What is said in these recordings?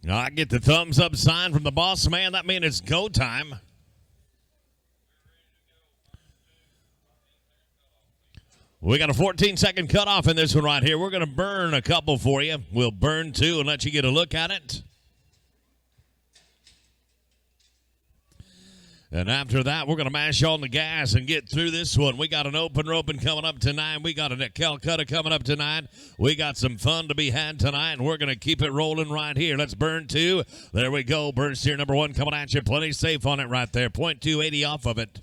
I get the thumbs up sign from the boss man. That means it's go time. We got a 14-second cutoff in this one right here. We're going to burn a couple for you. We'll burn two and let you get a look at it. And after that, we're going to mash on the gas and get through this one. We got an open roping coming up tonight. We got a Calcutta coming up tonight. We got some fun to be had tonight, and we're going to keep it rolling right here. Let's burn two. There we go. Burn steer number one coming at you. Plenty safe on it right there. 0.280 off of it.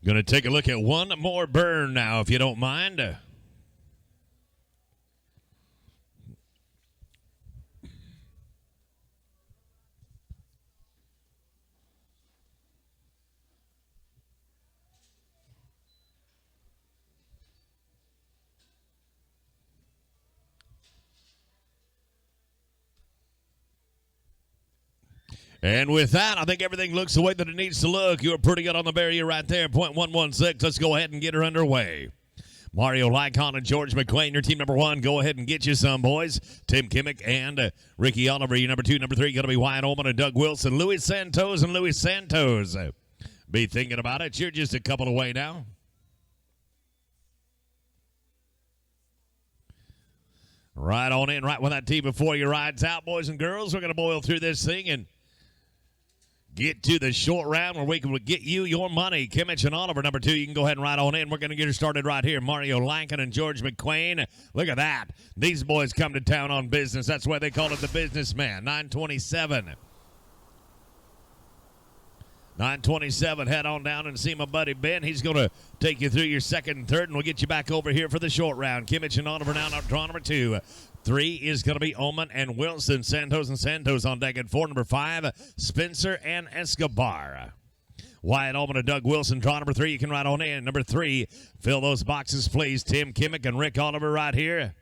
Going to take a look at one more burn now, if you don't mind. And with that, I think everything looks the way that it needs to look. You were pretty good on the barrier right there, 0.116. Let's go ahead and get her underway. Mario Lycon and George McQueen, your team number one. Go ahead and get you some, boys. Tim Kimmick and Ricky Oliver, your number two. Number three, going to be Wyatt Ullman and Doug Wilson. Luis Santos and Luis Santos. Be thinking about it. You're just a couple away now. Right on in, right when that team before you rides out, boys and girls. We're going to boil through this thing and get to the short round where we can get you your money. Kimmich and Oliver, number two. You can go ahead and ride on in. We're going to get her started right here. Mario Lankin and George McQueen. Look at that. These boys come to town on business. That's why they call it the businessman. 927. 927. Head on down and see my buddy Ben. He's going to take you through your second and third, and we'll get you back over here for the short round. Kimmich and Oliver now draw number two. Three is going to be Ullman and Wilson. Santos and Santos on deck at four. Number five, Spencer and Escobar. Wyatt Ullman and Doug Wilson draw number three. You can ride on in. Number three, fill those boxes, please. Tim Kimmick and Rick Oliver right here.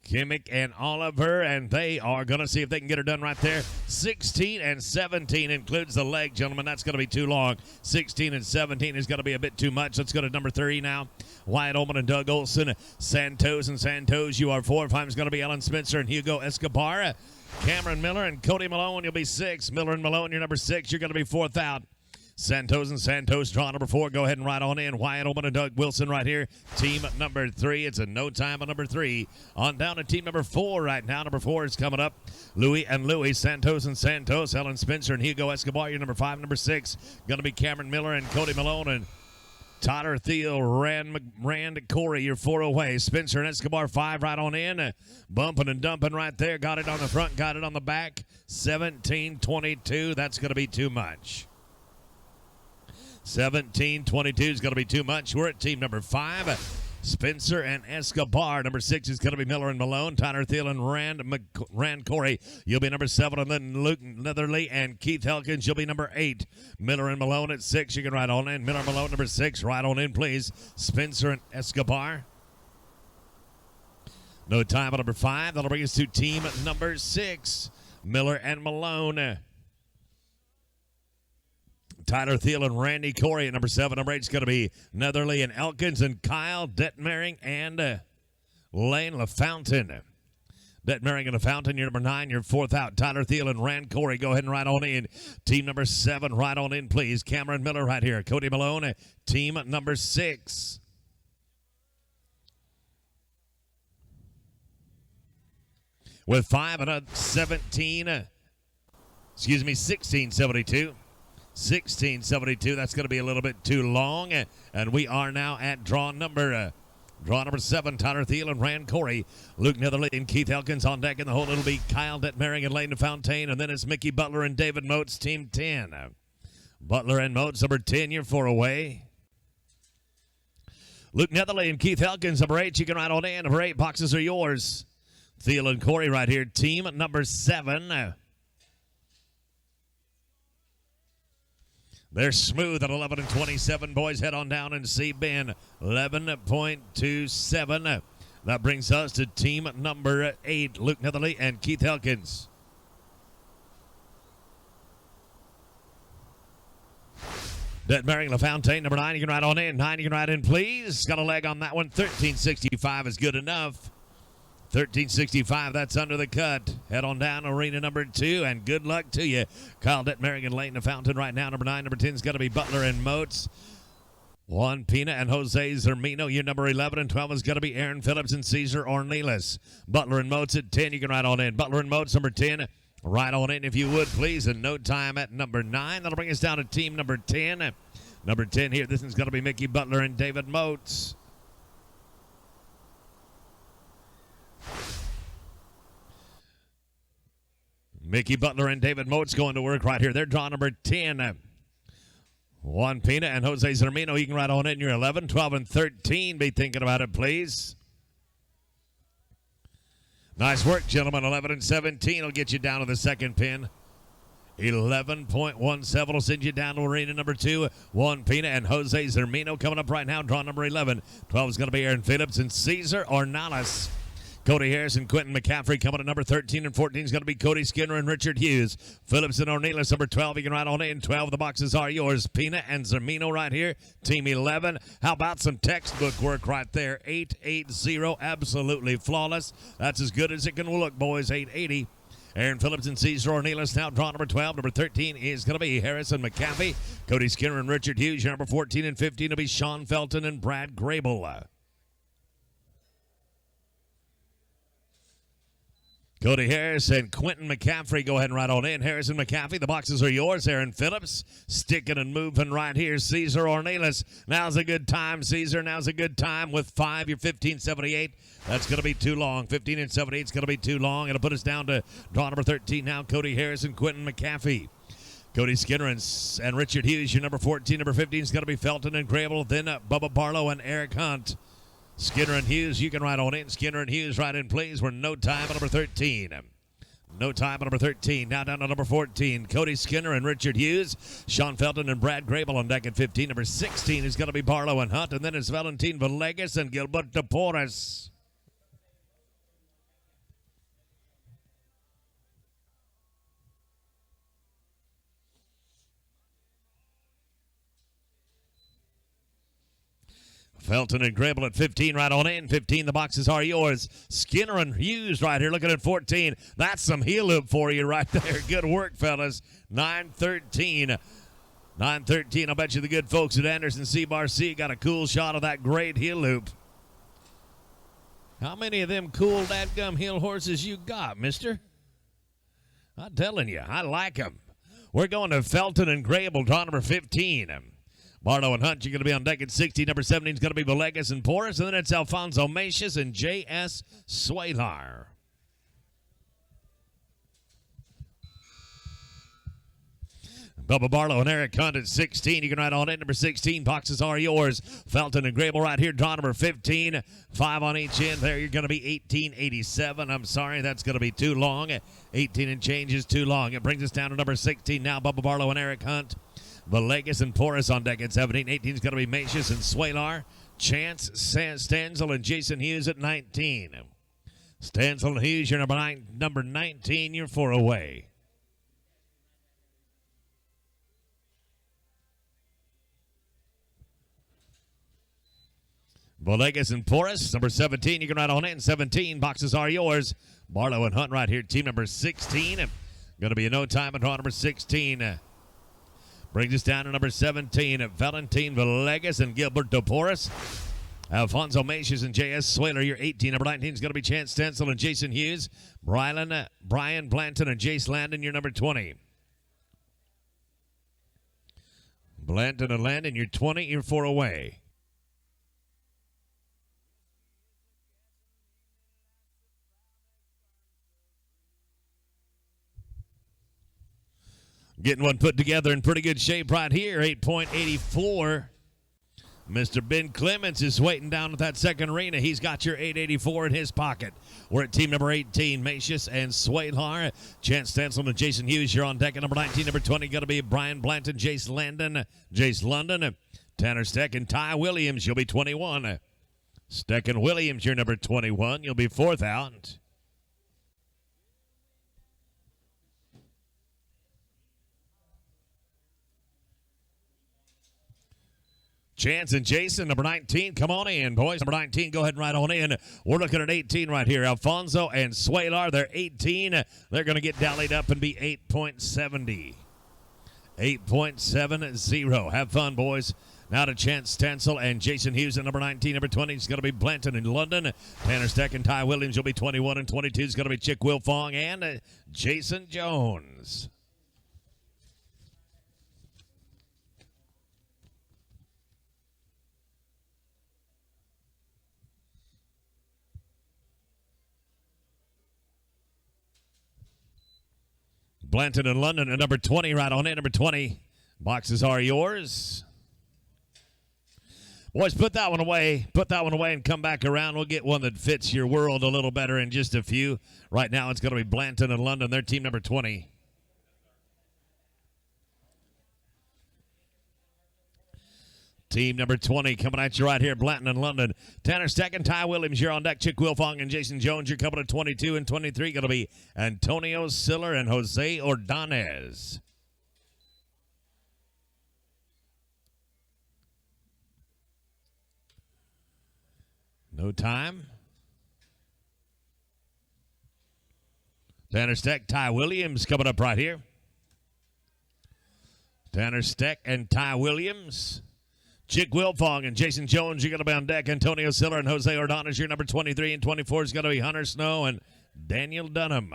Kimmick and Oliver, and they are going to see if they can get her done right there. 16 and 17 includes the leg, gentlemen. That's going to be too long. 16 and 17 is going to be a bit too much. Let's go to number three now. Wyatt Ullman and Doug Olson. Santos and Santos, you are four. Five is going to be Ellen Spencer and Hugo Escobar. Cameron Miller and Cody Malone, you'll be six. Miller and Malone, you're number six. You're going to be fourth out. Santos and Santos draw number four. Go ahead and ride on in. Wyatt Ullman and Doug Wilson right here. Team number three. It's a no time on number three. On down to team number four right now. Number four is coming up. Louis and Louis. Santos and Santos. Ellen Spencer and Hugo Escobar. You're number five. Number six going to be Cameron Miller and Cody Malone and Tyler Thiel, Rand Corey, you're four away. Spencer and Escobar, five right on in. Bumping and dumping right there. Got it on the front, got it on the back. 17-22. That's going to be too much. 17-22 is going to be too much. We're at team number five. Spencer and Escobar. Number six is going to be Miller and Malone. Tyler Thiel and Rand Corey. You'll be number seven. And then Luke Netherly and Keith Helkins. You'll be number eight. Miller and Malone at six. You can ride on in. Miller and Malone, number six. Ride on in, please. Spencer and Escobar. No time on number five. That'll bring us to team number six. Miller and Malone. Tyler Thiel and Randy Corey at number seven. Number eight is going to be Netherly and Elkins and Kyle Detmering and Lane LaFountain. Detmering and LaFountain, you're number nine. You're fourth out. Tyler Thiel and Rand Corey. Go ahead and ride on in. Team number seven, ride on in, please. Cameron Miller right here. Cody Malone, team number six. With 5 and a 16-72. 16-72. That's going to be a little bit too long. And we are now at draw number seven. Tyler Thiel and Rand Corey. Luke Netherly and Keith Elkins on deck in the hole. It'll be Kyle Detmering and Lane Fontaine. And then it's Mickey Butler and David Moats, team 10. Butler and Moats, number 10. You're 4 away. Luke Netherly and Keith Elkins, number 8. You can ride on in. Number 8 boxes are yours. Thiel and Corey right here. Team number 7. They're smooth at 11 and 27. Boys, head on down and see Ben. 11.27. That brings us to team number 8. Luke Netherly and Keith Elkins. Detmering LaFontaine, number 9, you can ride on in. 9, you can ride in, please. Got a leg on that one. 1365 is good enough. 1365, that's under the cut. Head on down, arena number 2, and good luck to you. Kyle Detmering and Leighton Fountain right now. Number 9, number 10 is going to be Butler and Moats. Juan Pina and Jose Zermino. Your number 11 and 12 is going to be Aaron Phillips and Cesar Ornelas. Butler and Moats at 10, you can ride on in. Butler and Moats, number 10. Ride on in if you would, please. And no time at number 9. That'll bring us down to team number 10. Number 10 here, this one's going to be Mickey Butler and David Moats. Mickey Butler and David Moats going to work right here. They're draw number 10. Juan Pina and Jose Zermino, you can ride on in your 11, 12, and 13. Be thinking about it, please. Nice work, gentlemen. 11 and 17 will get you down to the second pin. 11.17 will send you down to arena number 2. Juan Pina and Jose Zermino coming up right now. Draw number 11. 12 is going to be Aaron Phillips and Cesar Ornelas. Cody Harris and Quentin McCaffrey coming at number 13 and 14 is going to be Cody Skinner and Richard Hughes. Phillips and Ornelas, number 12. You can ride on in. 12 of the boxes are yours. Pina and Zermino right here. Team 11. How about some textbook work right there? 880. Absolutely flawless. That's as good as it can look, boys. 880. Aaron Phillips and Cesar Ornelas now draw number 12. Number 13 is going to be Harris and McCaffrey. Cody Skinner and Richard Hughes. Your number 14 and 15 will be Sean Felton and Brad Grable. Cody Harris and Quentin McCaffrey, go ahead and ride on in. Harris and McCaffrey, the boxes are yours. Aaron Phillips, sticking and moving right here. Cesar Ornelas, now's a good time. Cesar, now's a good time with 5. You're 15.78. That's going to be too long. 15 and 78 is going to be too long. It'll put us down to draw number 13 now. Cody Harris and Quentin McCaffrey. Cody Skinner and Richard Hughes, your number 14. Number 15 is going to be Felton and Grable. Then Bubba Barlow and Eric Hunt. Skinner and Hughes, you can ride on in. Skinner and Hughes, ride in, please. We're no time at number 13. No time at number 13. Now down to number 14. Cody Skinner and Richard Hughes. Sean Felton and Brad Grable on deck at 15. Number 16 is going to be Barlow and Hunt. And then it's Valentin Villegas and Gilberto Porras. Felton and Grable at 15, right on in. 15, the boxes are yours. Skinner and Hughes right here looking at 14. That's some heel loop for you right there. Good work, fellas. 9-13. 9-13. I'll bet you the good folks at Anderson C-Bar-C got a cool shot of that great heel loop. How many of them cool dadgum heel horses you got, mister? I'm telling you, I like them. We're going to Felton and Grable, draw number 15. Barlow and Hunt, you're going to be on deck at 60. Number 17 is going to be Villegas and Porras. And then it's Alfonso Macias and J.S. Swalar. Bubba Barlow and Eric Hunt at 16. You can ride on in. Number 16. Boxes are yours. Felton and Grable right here. Draw number 15. 5 on each end. There you're going to be 1887. I'm sorry, that's going to be too long. 18 and change is too long. It brings us down to number 16 now. Bubba Barlow and Eric Hunt. Villegas and Porras on deck at 17. 18 is going to be Macias and Swalar. Chance Stanzel and Jason Hughes at 19. Stanzel and Hughes, your number 19. You're 4 away. Villegas and Porras, number 17. You can ride on in. 17 boxes are yours. Barlow and Hunt right here. Team number 16. Going to be a no time at draw number 16. Brings us down to number 17, Valentin Villegas and Gilberto Porras. Alfonso Macias and J.S. Swalar, your 18. Number 19 is going to be Chance Stanzel and Jason Hughes. Brian Blanton and Jace Landon, your number 20. Blanton and Landon, your 20. You're 4 away. Getting one put together in pretty good shape right here. 8.84. Mr. Ben Clements is waiting down at that second arena. He's got your 884 in his pocket. We're at team number 18, Macias and Swalar. Chance Stanzel and Jason Hughes, you're on deck at number 19. Number 20, going to be Brian Blanton, Jace London, Tanner Steck, and Ty Williams. You'll be 21. Steck and Williams, you're number 21. You'll be 4th out. Chance and Jason, number 19, come on in, boys. Number 19, go ahead and ride on in. We're looking at 18 right here. Alfonso and Swalar, they're 18. They're going to get dallied up and be 8.70. 8.70. Have fun, boys. Now to Chance Stansel and Jason Hughes at number 19. Number 20 is going to be Blanton in London. Tanner Steck and Ty Williams will be 21, and 22 is going to be Chick Wilfong and Jason Jones. Blanton in London at number 20, right on in. Number 20. Boxes are yours. Boys, put that one away. Put that one away and come back around. We'll get one that fits your world a little better in just a few. Right now, it's going to be Blanton in London. They're team number 20. Team number 20 coming at you right here, Blanton in London. Tanner Steck and Ty Williams, you're on deck. Chick Wilfong and Jason Jones, you're coming at 22 and 23. Going to be Antonio Siller and Jose Ordonez. No time. Tanner Steck, Ty Williams coming up right here. Tanner Steck and Ty Williams. Chick Wilfong and Jason Jones, you're going to be on deck. Antonio Siller and Jose Ordonez, your number 23, and 24 is going to be Hunter Snow and Daniel Dunham.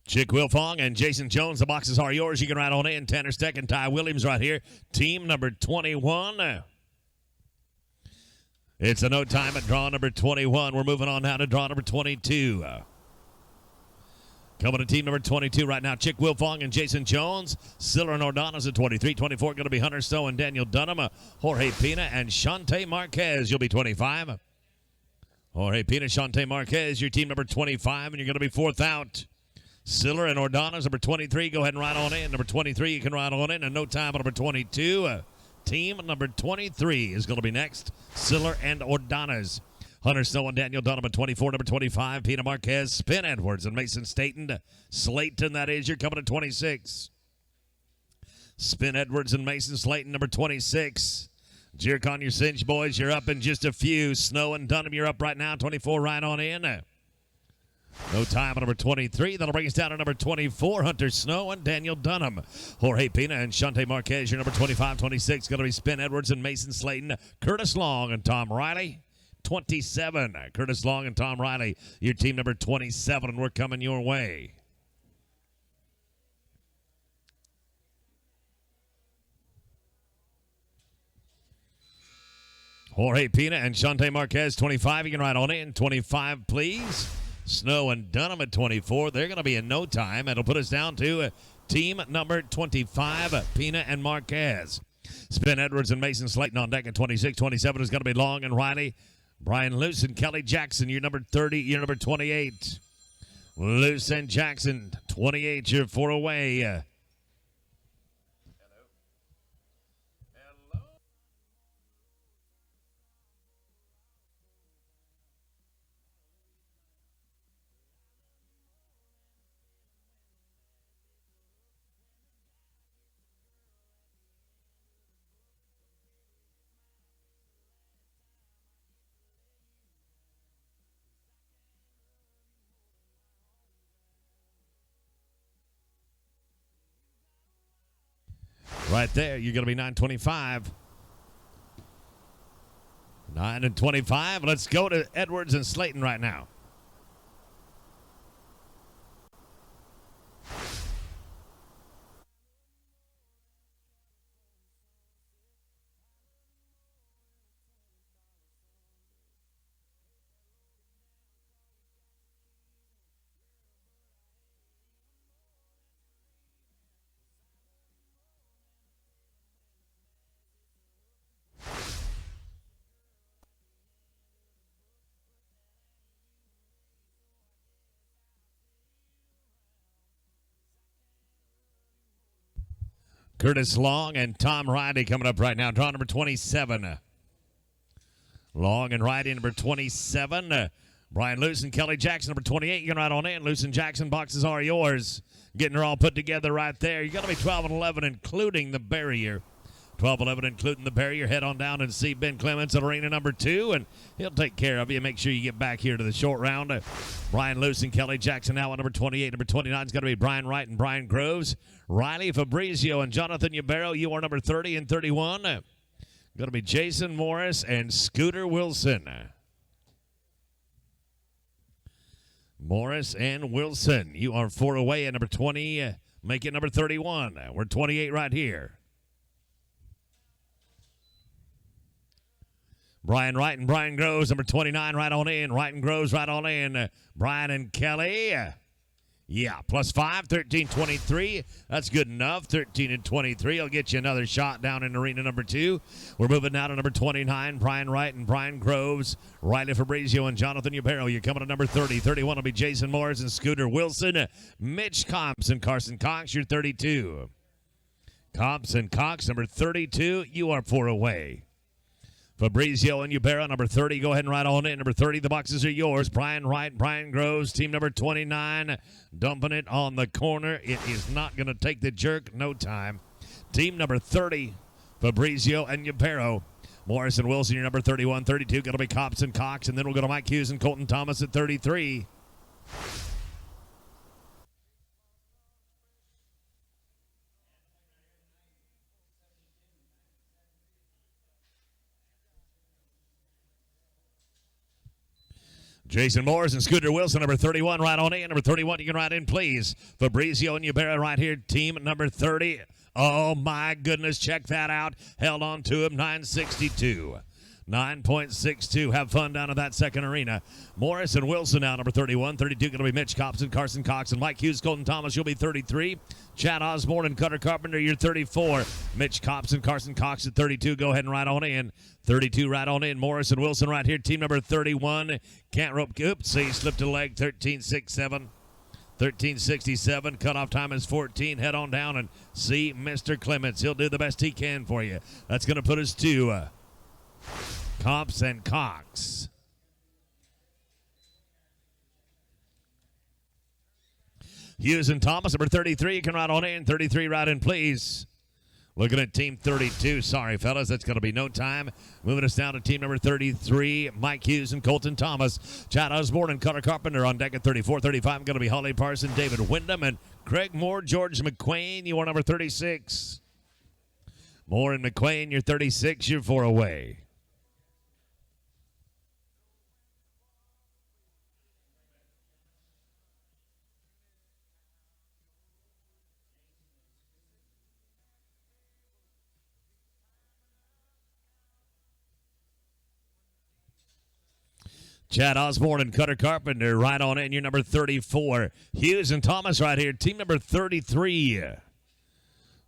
Chick Wilfong and Jason Jones, the boxes are yours. You can ride on in. Tanner Steck and Ty Williams right here. Team number 21. It's a no time at draw number 21. We're moving on now to draw number 22. Coming to team number 22 right now, Chick Wilfong and Jason Jones. Siller and Ordonez at 23. 24 going to be Hunter Snow and Daniel Dunham. Jorge Pina and Shante Marquez, you'll be 25. Jorge Pina, Shante Marquez, your team number 25, and you're going to be fourth out. Siller and Ordonez, number 23, go ahead and ride on in. Number 23, you can ride on in. And no time on number 22. Team number 23 is going to be next. Siller and Ordonez. Hunter Snow and Daniel Dunham at 24. Number 25, Pina Marquez, Spin Edwards, and Mason Staten. Slayton, that is, you're coming to 26. Spin Edwards and Mason Slayton, number 26. Jerk on your cinch, boys. You're up in just a few. Snow and Dunham, you're up right now. 24, right on in. No time on number 23. That'll bring us down to number 24, Hunter Snow and Daniel Dunham. Jorge Pina and Shante Marquez, your number 25, 26. Going to be Spin Edwards and Mason Slayton. Curtis Long and Tom Riley, 27. Curtis Long and Tom Riley, your team number 27, and we're coming your way. Jorge Pina and Shante Marquez, 25. You can ride on in. 25, please. Snow and Dunham at 24. They're going to be in no time. It'll put us down to team number 25, Pina and Marquez. Spin Edwards and Mason Slayton on deck at 26. 27 is going to be Long and Riley. Brian Luce and Kelly Jackson, your number 30, your number 28. Luce and Jackson, 28, you're 4 away. Right there, you're going to be 925. 9 and 25. Let's go to Edwards and Slayton right now. Curtis Long and Tom Riley coming up right now. Draw number 27. Long and Riley, number 27. Brian Luce and Kelly Jackson, number 28. You can ride on in. Luce and Jackson, boxes are yours. Getting her all put together right there. You're going to be 12 and 11, including the barrier. 12-11, including the barrier. Head on down and see Ben Clements at arena number 2, and he'll take care of you. Make sure you get back here to the short round. Brian Luce and Kelly Jackson now at number 28. Number 29 is going to be Brian Wright and Brian Groves. Riley Fabrizio and Jonathan Yubero, you are number 30 and 31. Going to be Jason Morris and Scooter Wilson. Morris and Wilson, you are 4 away at number 20. Make it number 31. We're 28 right here. Brian Wright and Brian Groves, number 29, right on in. Wright and Groves, right on in. Brian and Kelly. Yeah, plus 5, 13, 23. That's good enough. 13 and 23. I'll get you another shot down in arena number 2. We're moving now to number 29, Brian Wright and Brian Groves. Riley Fabrizio and Jonathan Yubero. You're coming to number 30. 31 will be Jason Morris and Scooter Wilson. Mitch Comps and Carson Cox, you're 32. Comps and Cox, number 32. You are 4 away. Fabrizio and Yubero, number 30. Go ahead and ride on in. Number 30, the boxes are yours. Brian Wright, Brian Groves, team number 29, dumping it on the corner. It is not going to take the jerk. No time. Team number 30, Fabrizio and Yubero. Morris and Wilson, your number 31. 32, going to be Cops and Cox. And then we'll go to Mike Hughes and Colton Thomas at 33. Jason Morris and Scooter Wilson, number 31, right on in. Number 31, you can ride in, please. Fabrizio and Yubero right here, team number 30. Oh, my goodness, check that out. Held on to him, 962. 9.62. Have fun down at that second arena. Morris and Wilson now, number 31. 32 going to be Mitch Copson, Carson Cox, and Mike Hughes. Colton Thomas, you'll be 33. Chad Osborne and Cutter Carpenter, you're 34. Mitch Copson, Carson Cox at 32. Go ahead and ride on in. 32 right on in. Morris and Wilson right here. Team number 31. Can't rope. Oops, he slipped a leg. 13.67. 13.67. Cutoff time is 14. Head on down and see Mr. Clements. He'll do the best he can for you. That's going to put us to Comps and Cox. Hughes and Thomas, number 33. You can ride on in. 33 right in, please. Looking at team 32. Sorry, fellas. That's going to be no time. Moving us down to team number 33. Mike Hughes and Colton Thomas. Chad Osborne and Cutter Carpenter on deck at 34. 35 going to be Holly Parson, David Wyndham, and Craig Moore, George McQueen. You are number 36. Moore and McQueen, you're 36. You're 4 away. Chad Osborne and Cutter Carpenter right on in. You're number 34. Hughes and Thomas right here. Team number 33.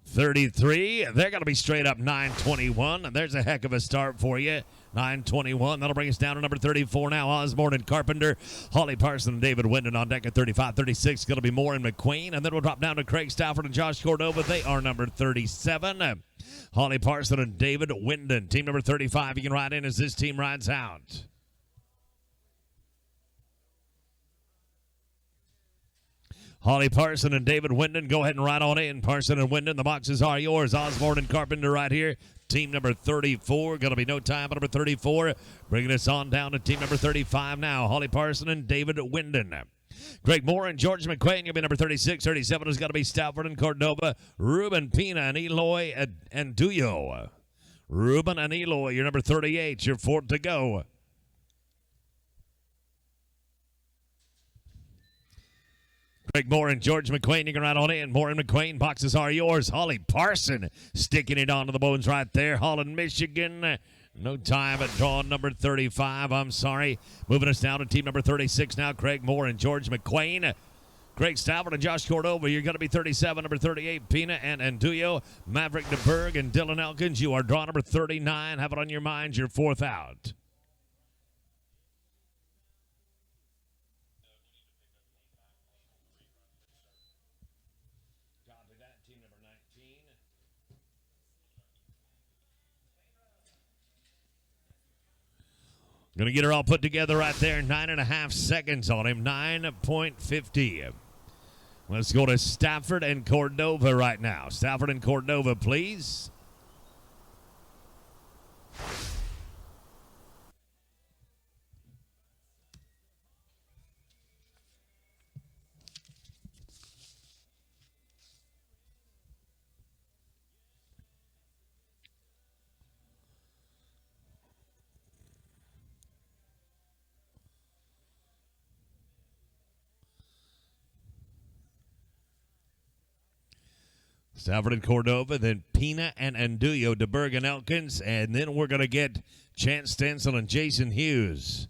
33. They're going to be straight up 921. There's a heck of a start for you. 921. That'll bring us down to number 34 now. Osborne and Carpenter. Holly Parson and David Wyndham on deck at 35. 36 going to be Moore and McQueen. And then we'll drop down to Craig Stafford and Josh Cordova. They are number 37. Holly Parson and David Wyndham. Team number 35. You can ride in as this team rides out. Holly Parson and David Wyndham, go ahead and ride on in. Parson and Wyndham, the boxes are yours. Osborne and Carpenter right here. Team number 34, going to be no time. Number 34, bringing us on down to team number 35 now. Holly Parson and David Wyndham. Greg Moore and George McQueen, you'll be number 36. 37 is going to be Stafford and Cordova. Ruben Pina and Eloy and Duyo. Ruben and Eloy, you're number 38. You're 4 to go. Greg Moore and George McQueen, you can ride on in. Moore and McQueen, boxes are yours. Holly Parson sticking it onto the bones right there. Holland, Michigan. No time at draw number 35. I'm sorry. Moving us down to team number 36 now. Craig Moore and George McQueen. Craig Stafford and Josh Cordova, you're going to be 37. Number 38, Pina and Anduyo. Maverick DeBerg and Dylan Elkins, you are draw number 39. Have it on your mind. You're 4th out. Copy that. Team number 19. Going to get her all put together right there. 9.5 seconds on him. 9.50. Let's go to Stafford and Cordova right now. Stafford and Cordova, please. Stafford and Cordova, then Pina and Anduyo, DeBerg and Elkins, and then we're going to get Chance Stencil and Jason Hughes.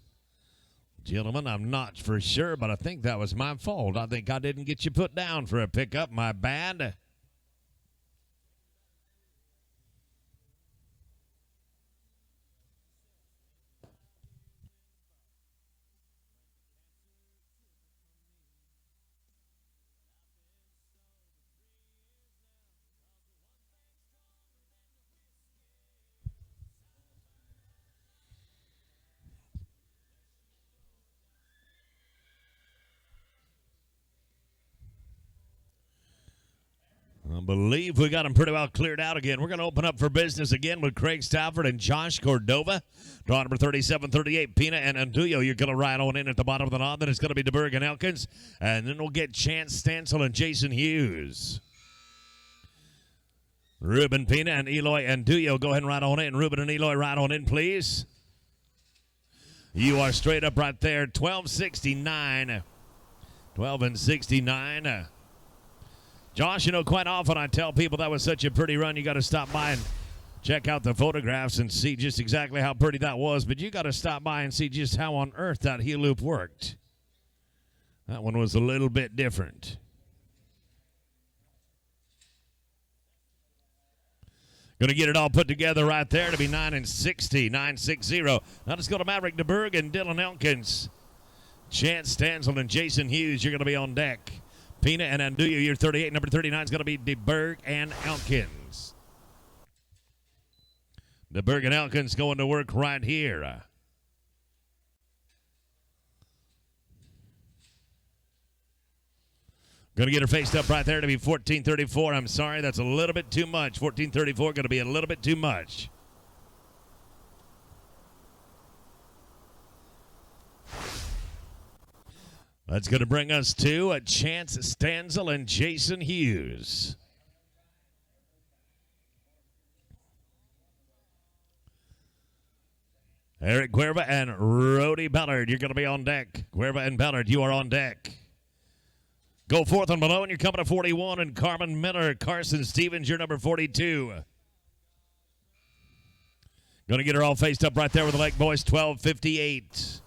Gentlemen, I'm not for sure, but I think that was my fault. I think I didn't get you put down for a pickup. My bad. I believe we got them pretty well cleared out again. We're going to open up for business again with Craig Stafford and Josh Cordova. Draw number 3738, Pina and Anduyo. You're going to ride on in at the bottom of the knob. Then it's going to be DeBerg and Elkins. And then we'll get Chance Stancil and Jason Hughes. Ruben Pina and Eloy Anduyo. Go ahead and ride on in. Ruben and Eloy, ride on in, please. You are straight up right there. 1269. 12 and 69. Josh, you know, quite often I tell people that was such a pretty run, you got to stop by and check out the photographs and see just exactly how pretty that was. But you got to stop by and see just how on earth that heel loop worked. That one was a little bit different. Going to get it all put together right there to be 9 and 60, 960. Now let's go to Maverick DeBerg and Dylan Elkins. Chance Stancil and Jason Hughes, you're going to be on deck. Pina and Anduyo, you're 38. Number 39 is going to be DeBerg and Elkins. DeBerg and Elkins going to work right here. Going to get her faced up right there to be 1434. I'm sorry, that's a little bit too much. 1434 going to be a little bit too much. That's going to bring us to a Chance Stancil and Jason Hughes. Eric Cuerva and Rody Ballard, you're going to be on deck. Cuerva and Ballard, you are on deck. Go forth on Malone, you're coming to 41, and Carmen Miller, Carson Stevens, you're number 42. Going to get her all faced up right there with the Lake Boys, 12:58.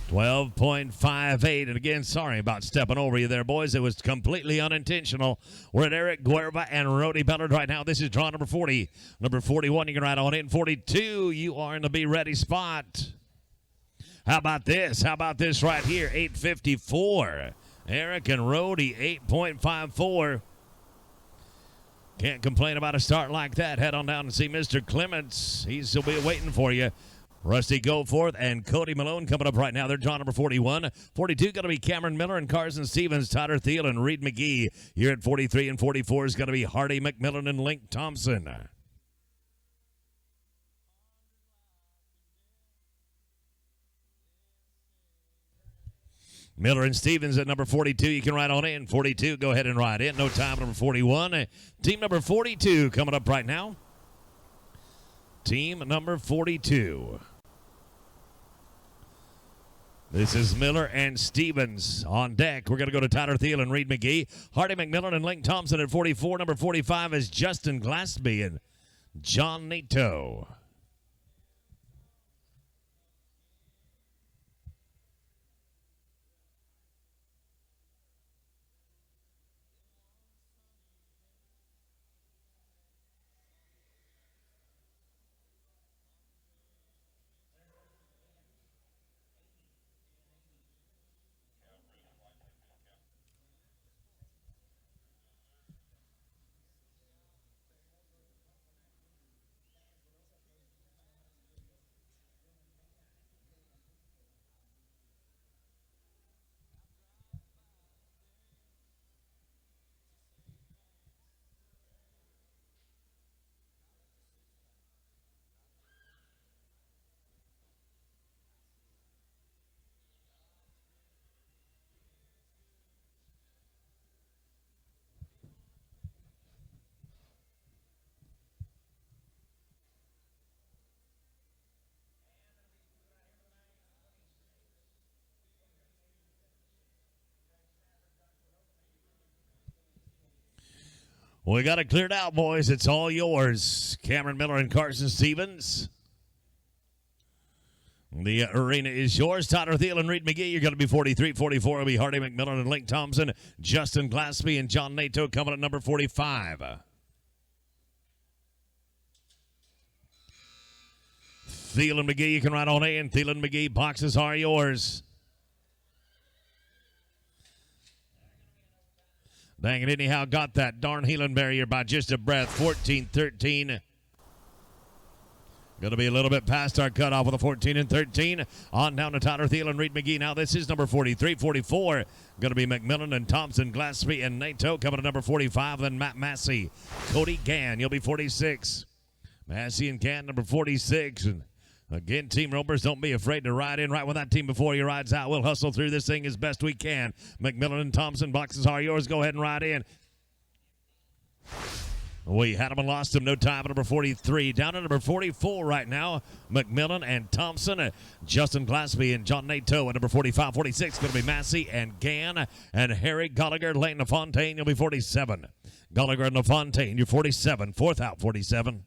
12.58. And again, sorry about stepping over you there, boys. It was completely unintentional. We're at Eric Cuerva and Rody Ballard right now. This is draw number 40. Number 41, you can ride on in. 42, you are in the be ready spot. How about this? How about this right here? 8.54. Eric and Rody, 8.54. Can't complain about a start like that. Head on down and see Mr. Clements. He'll be waiting for you. Rusty Goforth and Cody Malone coming up right now. They're draw number 41. 42 going to be Cameron Miller and Carson Stevens, Tyler Thiel and Reed McGee. Here at 43 and 44 is going to be Hardy McMillan and Link Thompson. Miller and Stevens at number 42. You can ride on in. 42, go ahead and ride in. No time, number 41. Team number 42 coming up right now. Team number 42. This is Miller and Stevens on deck. We're going to go to Tyler Thiel and Reed McGee. Hardy McMillan and Link Thompson at 44. Number 45 is Justin Glassby and John Nato. We got it cleared out, boys. It's all yours. Cameron Miller and Carson Stevens. The arena is yours. Tyler Thiel and Reed McGee. You're going to be 43. 44 will be Hardy McMillan and Link Thompson. Justin Glaspie and John Nato coming at number 45. Thiel and McGee, you can ride on in. Thiel and McGee, boxes are yours. Dang it, anyhow, got that darn healing barrier by just a breath. 14-13. Going to be a little bit past our cutoff with a 14 and 13. On down to Tyler Thiel and Reed McGee. Now this is number 43, 44. Going to be McMillan and Thompson, Glaspie and Nato. Coming to number 45, then Matt Massey. Cody Gann, you'll be 46. Massey and Gann, number 46. And again, Team Ropers, don't be afraid to ride in right when that team before you rides out. We'll hustle through this thing as best we can. McMillan and Thompson, boxes are yours. Go ahead and ride in. We had him and lost him. No time at number 43. Down to number 44 right now. McMillan and Thompson. Justin Glaspie and John Nato at number 45. 46 going to be Massey and Gann. And Harry Gallagher, Lane LaFontaine, you'll be 47. Gallagher and LaFontaine, you're 47. Fourth out, 47.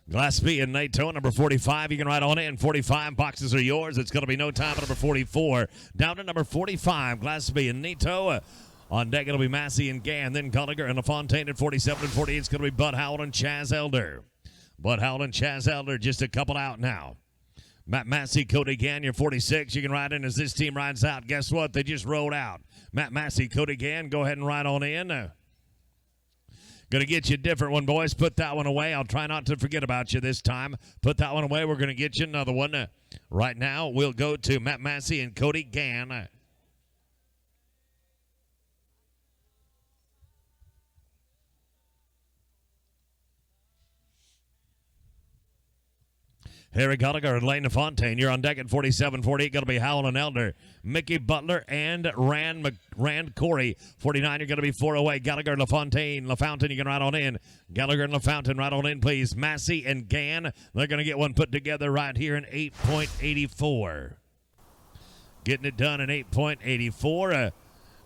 Glaspie and Nato, number 45. You can ride on in. 45 boxes are yours. It's going to be no time at number 44. Down to number 45. Glaspie and Nato. On deck, it'll be Massey and Gann. Then Gallagher and LaFontaine at 47 and 48. It's going to be Bud Howell and Chaz Elder. Bud Howell and Chaz Elder, just a couple out now. Matt Massey, Cody Gann, you're 46. You can ride in as this team rides out. Guess what? They just rolled out. Matt Massey, Cody Gann, go ahead and ride on in. Going to get you a different one, boys. Put that one away. I'll try not to forget about you this time. Put that one away. We're going to get you another one. Right now, we'll go to Matt Massey and Cody Gann. Harry Gallagher and Lane LaFontaine. You're on deck at 47, 48. Going to be Howell and Elder. Mickey Butler and Rand Corey. 49, you're going to be 4 away. Gallagher and LaFontaine. LaFountain, you can ride on in. Gallagher and LaFountain, ride on in, please. Massey and Gann. They're going to get one put together right here in 8.84. Getting it done in 8.84.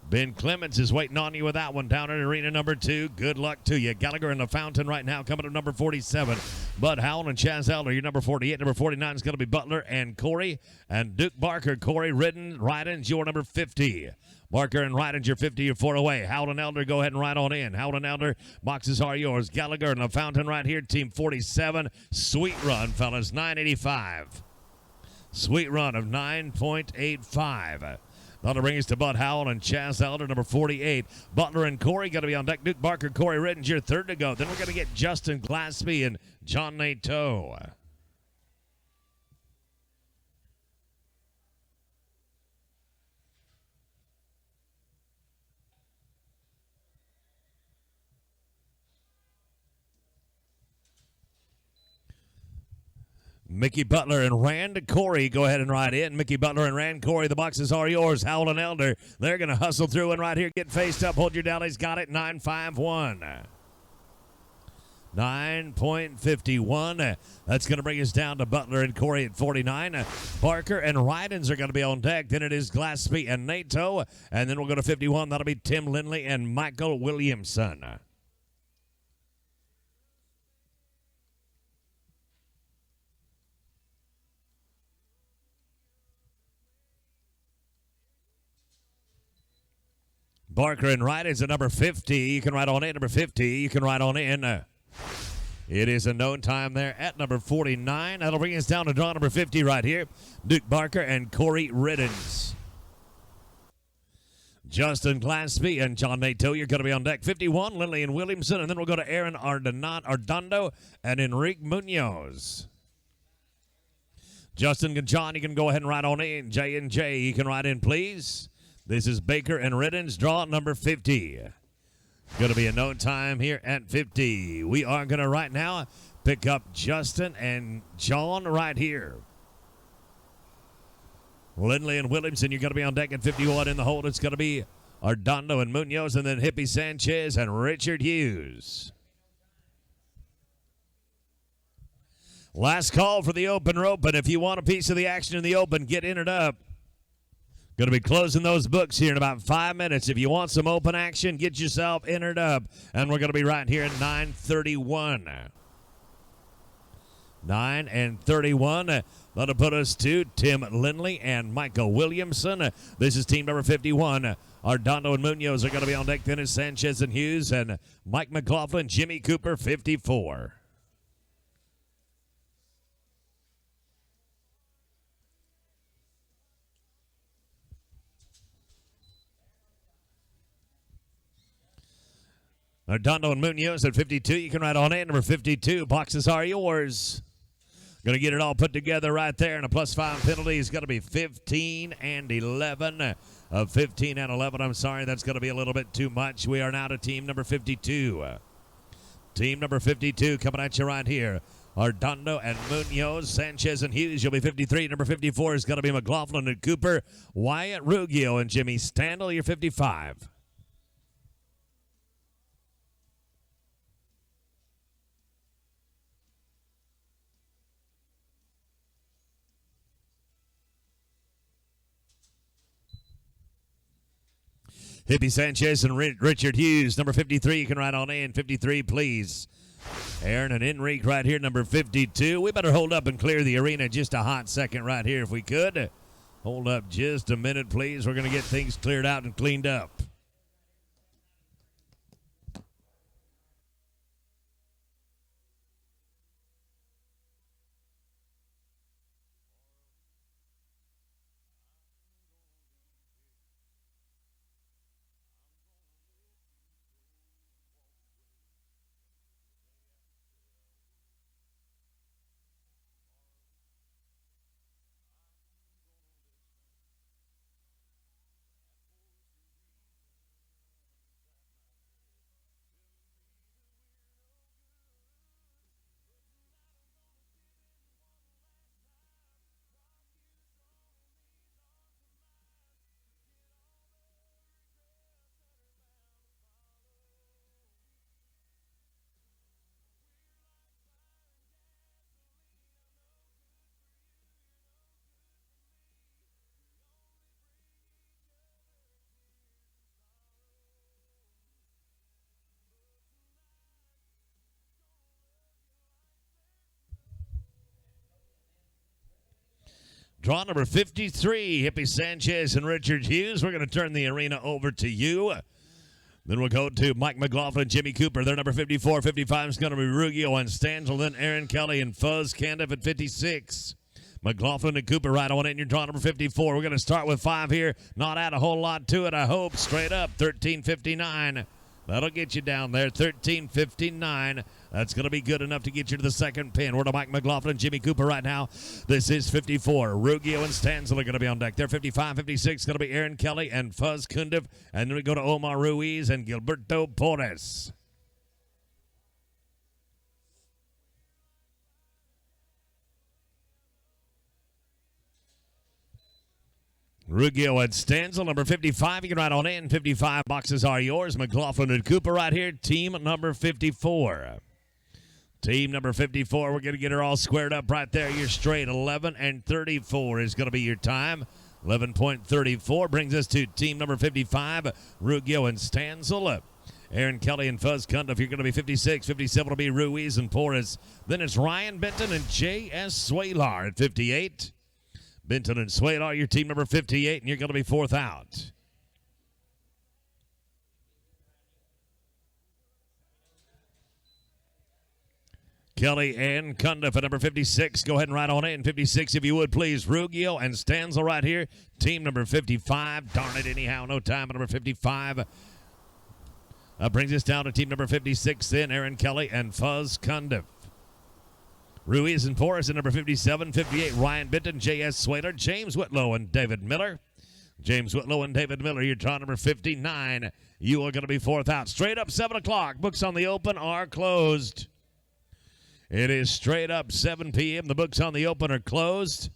Ben Clemens is waiting on you with that one down in arena number 2. Good luck to you. Gallagher and LaFountain right now coming to number 47. Bud Howell and Chaz Elder, you're number 48. Number 49 is going to be Butler and Corey. And Duke Barker, Corey Rydens, your number 50. Barker and Rydens, your 50, you're 4 away. Howell and Elder, go ahead and ride on in. Howell and Elder, boxes are yours. Gallagher and LaFountain right here, team 47. Sweet run, fellas, 985. Sweet run of 9.85. That'll bring us to Bud Howell and Chaz Elder, number 48. Butler and Corey going to be on deck. Duke Barker, Corey Rydens, your 3rd to go. Then we're going to get Justin Glaspie and John Nato. Mickey Butler and Rand Corey, go ahead and ride in. Mickey Butler and Rand Corey, the boxes are yours. Howell and Elder, they're going to hustle through and right here get faced up. Hold your down. Got it, 9.51. 9.51. That's going to bring us down to Butler and Corey at 49. Barker and Rydens are going to be on deck. Then it is Glaspie and Nato. And then we'll go to 51. That'll be Tim Lindley and Michael Williamson. Barker and Rydens at number 50. You can ride on in. Number 50. You can ride on in. It is a known time there at number 49. That'll bring us down to draw number 50 right here. Duke Barker and Corey Rydens. Justin Glaspie and John Nato, you're going to be on deck. 51, Lindley and Williamson. And then we'll go to Aaron Ardondo and Enrique Munoz. Justin and John, you can go ahead and ride on in. J and J, you can ride in, please. This is Baker and Rydens, draw number 50. Going to be a known time here at 50. We are going to right now pick up Justin and John right here. Lindley and Williamson, you're going to be on deck at 51 in the hold. It's going to be Ardondo and Munoz, and then Hippie Sanchez and Richard Hughes. Last call for the open rope, but if you want a piece of the action in the open, get entered up. Going to be closing those books here in about 5 minutes. If you want some open action, get yourself entered up. And we're going to be right here at 9:31. 9:31. That'll put us to Tim Lindley and Michael Williamson. This is team number 51. Ardondo and Munoz are going to be on deck. Then it's Sanchez and Hughes and Mike McLaughlin, Jimmy Cooper, 54. Ardondo and Munoz at 52. You can ride on in. Number 52. Boxes are yours. Going to get it all put together right there. And a +5 penalty is going to be 15 and 11. 15 and 11. I'm sorry, that's going to be a little bit too much. We are now to team number 52. Team number 52 coming at you right here. Ardondo and Munoz, Sanchez and Hughes. You'll be 53. Number 54 is going to be McLaughlin and Cooper. Wyatt Ruggio and Jimmy Standel. You're 55. Hippie Sanchez and Richard Hughes, number 53. You can ride on in. 53, please. Aaron and Enrique right here, number 52. We better hold up and clear the arena just a hot second right here if we could. Hold up just a minute, please. We're going to get things cleared out and cleaned up. Draw number 53, Hippie Sanchez and Richard Hughes. We're going to turn the arena over to you. Then we'll go to Mike McLaughlin, Jimmy Cooper. Their number 54. 55 is going to be Ruggio and Stanzel. Then Aaron Kelly and Fuzz Candiff at 56. McLaughlin and Cooper right on in your draw number 54. We're going to start with 5 here. Not add a whole lot to it, I hope. Straight up, 13.59. That'll get you down there, 13.59. That's going to be good enough to get you to the second pin. We're to Mike McLaughlin, Jimmy Cooper right now. This is 54. Ruggio and Stanzel are going to be on deck. They're 55, 56. Going to be Aaron Kelly and Fuzz Kundiv. And then we go to Omar Ruiz and Gilberto Porras. Ruggio and Stanzel, number 55. You can ride on in. 55 boxes are yours. McLaughlin and Cooper right here. Team number 54. Team number 54. We're going to get her all squared up right there. You're straight. 11 and 34 is going to be your time. 11.34 brings us to team number 55. Ruggio and Stanzel. Aaron Kelly and Fuzz Kundiff. You're going to be 56. 57 will be Ruiz and Porras. Then it's Ryan Benton and J.S. Swalar at 58. Benton and Swalar, your team number 58, and you're going to be fourth out. Kelly and Kundiff at number 56. Go ahead and ride on in. 56, if you would, please. Ruggio and Stanzel right here. Team number 55. Darn it, anyhow, no time at number 55. Brings us down to team number 56 then. Aaron Kelly and Fuzz Kundiff. Ruiz and Porras at number 57, 58, Ryan Benton, J.S. Swalar, James Whitlow, and David Miller. James Whitlow and David Miller, your draw number 59. You are going to be fourth out. Straight up 7 o'clock. Books on the open are closed. It is straight up 7 p.m. The books on the open are closed.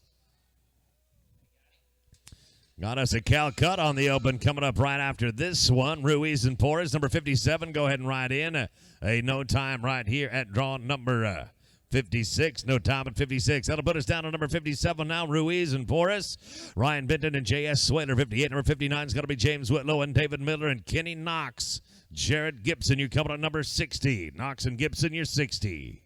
Got us a Calcutta on the open coming up right after this one. Ruiz and Porras, number 57. Go ahead and ride in. A no time right here at draw number 56. No time at 56. That'll put us down to number 57 now. Ruiz and Porras. Ryan Benton and J.S. Swaler. 58. Number 59 is going to be James Whitlow and David Miller and Kenny Knox. Jared Gibson, you're coming on number 60. Knox and Gibson, you're 60.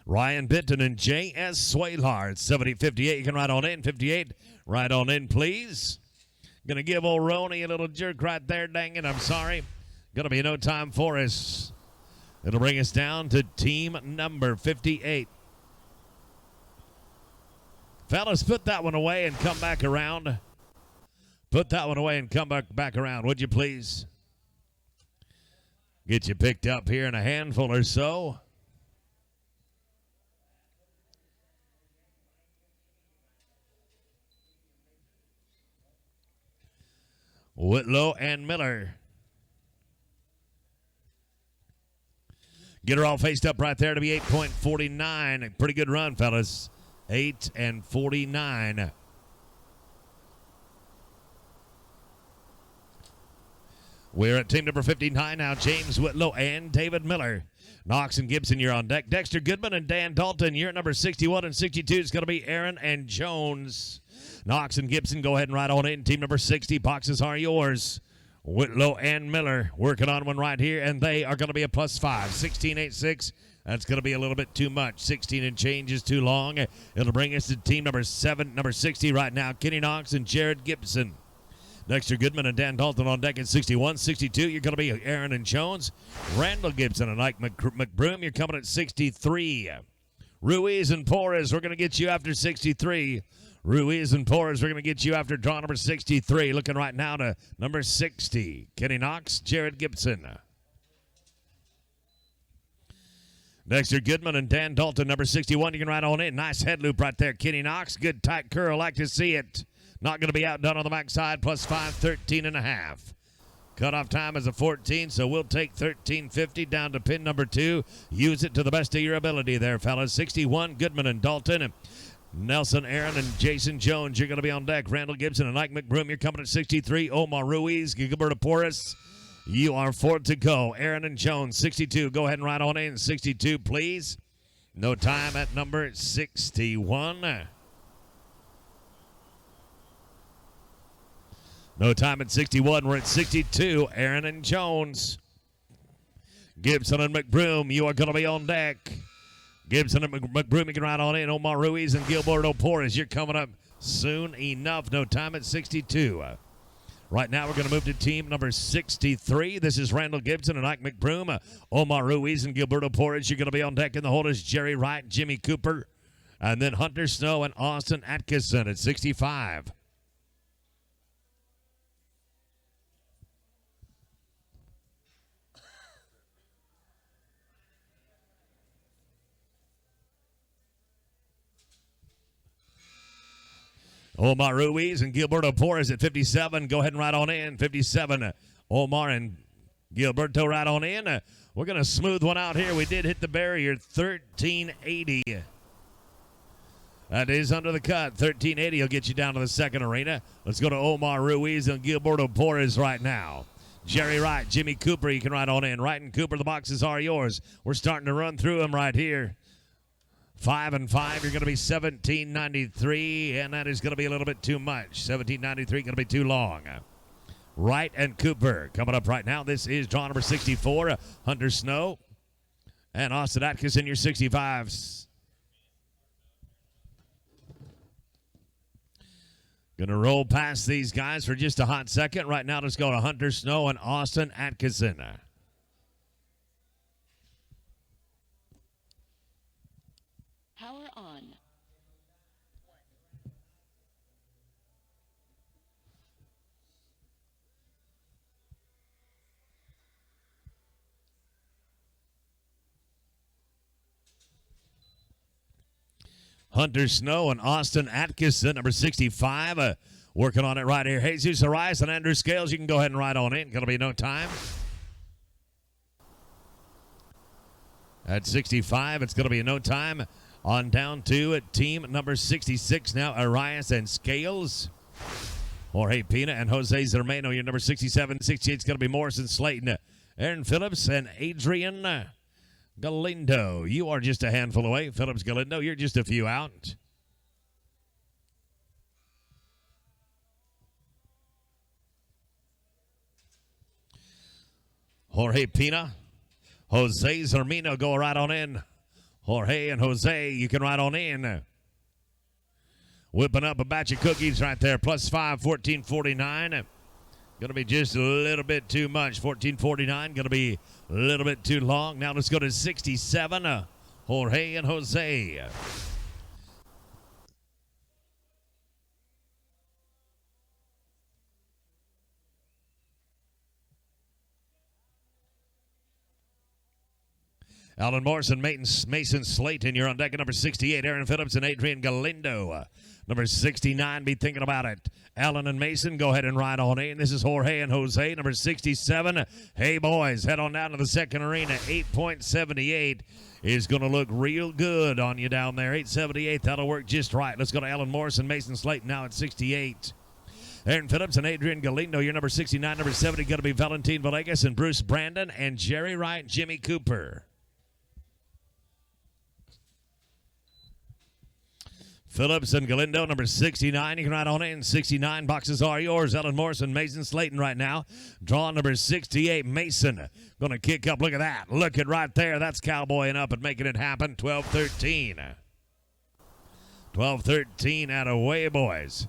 Ryan Benton and J.S. Swalard. 70, 58. You can ride on in. 58. Ride on in, please. Going to give old Roney a little jerk right there. Dang it, I'm sorry. Going to be no time for us. It'll bring us down to team number 58. Fellas, put that one away and come back around. Put that one away and come back around, would you please? Get you picked up here in a handful or so. Whitlow and Miller. Get her all faced up right there to be 8.49. A pretty good run, fellas. 8 and 49. We're at team number 59 now. James Whitlow and David Miller. Knox and Gibson, you're on deck. Dexter Goodman and Dan Dalton, you're at number 61 and 62. It's going to be Aaron and Jones. Knox and Gibson, go ahead and ride on in. Team number 60, boxes are yours. Whitlow and Miller working on one right here, and they are going to be a +5. 16.86. That's going to be a little bit too much. 16 and change is too long. It'll bring us to team number 60 right now. Kenny Knox and Jared Gibson. Dexter Goodman and Dan Dalton on deck at 61. 62, you're going to be Aaron and Jones. Randall Gibson and Ike McBroom, you're coming at 63. Ruiz and Porras, we're going to get you after 63. Ruiz and Porras, we're going to get you after draw number 63. Looking right now to number 60. Kenny Knox, Jared Gibson. Dexter Goodman and Dan Dalton, number 61. You can ride on in. Nice head loop right there, Kenny Knox. Good tight curl. Like to see it. Not going to be outdone on the backside. +5, 13.5. Cutoff time is a 14, so we'll take 13.50 down to pin number 2. Use it to the best of your ability there, fellas. 61, Goodman and Dalton. Nelson Aaron and Jason Jones, you're going to be on deck. Randall Gibson and Ike McBroom, you're coming at 63. Omar Ruiz, Gilberto Porras, you are 4 to go. Aaron and Jones, 62. Go ahead and ride on in. 62, please. No time at number 61. No time at 61. We're at 62. Aaron and Jones. Gibson and McBroom, you are going to be on deck. Gibson and McBroom, you can ride on in. Omar Ruiz and Gilberto Porras, you're coming up soon enough. No time at 62. Right now, we're going to move to team number 63. This is Randall Gibson and Ike McBroom. Omar Ruiz and Gilberto Porras, you're going to be on deck in the holders. Jerry Wright, Jimmy Cooper, and then Hunter Snow and Austin Atkinson at 65. Omar Ruiz and Gilberto Porras at 57. Go ahead and ride on in. 57. Omar and Gilberto ride on in. We're going to smooth one out here. We did hit the barrier. 1380. That is under the cut. 1380 will get you down to the second arena. Let's go to Omar Ruiz and Gilberto Porras right now. Jerry Wright, Jimmy Cooper, you can ride on in. Wright and Cooper, the boxes are yours. We're starting to run through them right here. 5 and 5, you're going to be 1793, and that is going to be a little bit too much. 1793 going to be too long. Wright and Cooper coming up right now. This is draw number 64, Hunter Snow and Austin Atkinson, your 65s. Going to roll past these guys for just a hot second. Right now, let's go to Hunter Snow and Austin Atkinson. Power on. Hunter Snow and Austin Atkinson, number 65, working on it right here. Jesus Arias and Andrew Scales, you can go ahead and ride on in. Going to be no time. At 65, it's going to be no time. On down to team number 66 now, Arias and Scales. Jorge Pina and Jose Zermano. Your number 67, 68 is going to be Morrison Slayton, Aaron Phillips, and Adrian Galindo. You are just a handful away. Phillips, Galindo, you're just a few out. Jorge Pina, Jose Zermino go right on in. Jorge and Jose, you can ride on in. Whipping up a batch of cookies right there. +5, 14.49. Going to be just a little bit too much. 14.49, going to be a little bit too long. Now let's go to 67. Jorge and Jose. Alan Morrison, Mason Slayton, you're on deck at number 68. Aaron Phillips and Adrian Galindo. Number 69, be thinking about it. Alan and Mason, go ahead and ride on in. This is Jorge and Jose. Number 67, hey boys, head on down to the second arena. 8.78 is going to look real good on you down there. 8.78, that'll work just right. Let's go to Alan Morrison, Mason Slayton now at 68. Aaron Phillips and Adrian Galindo, your number 69. Number 70, going to be Valentin Villegas and Bruce Brandon and Jerry Wright, Jimmy Cooper. Phillips and Galindo, number 69. You can ride on in. 69 boxes are yours. Alan Morrison, Mason Slayton right now. Draw number 68, Mason. Going to kick up. Look at that. Look at right there. That's cowboying up and making it happen. 12-13. 12-13 out of way, boys.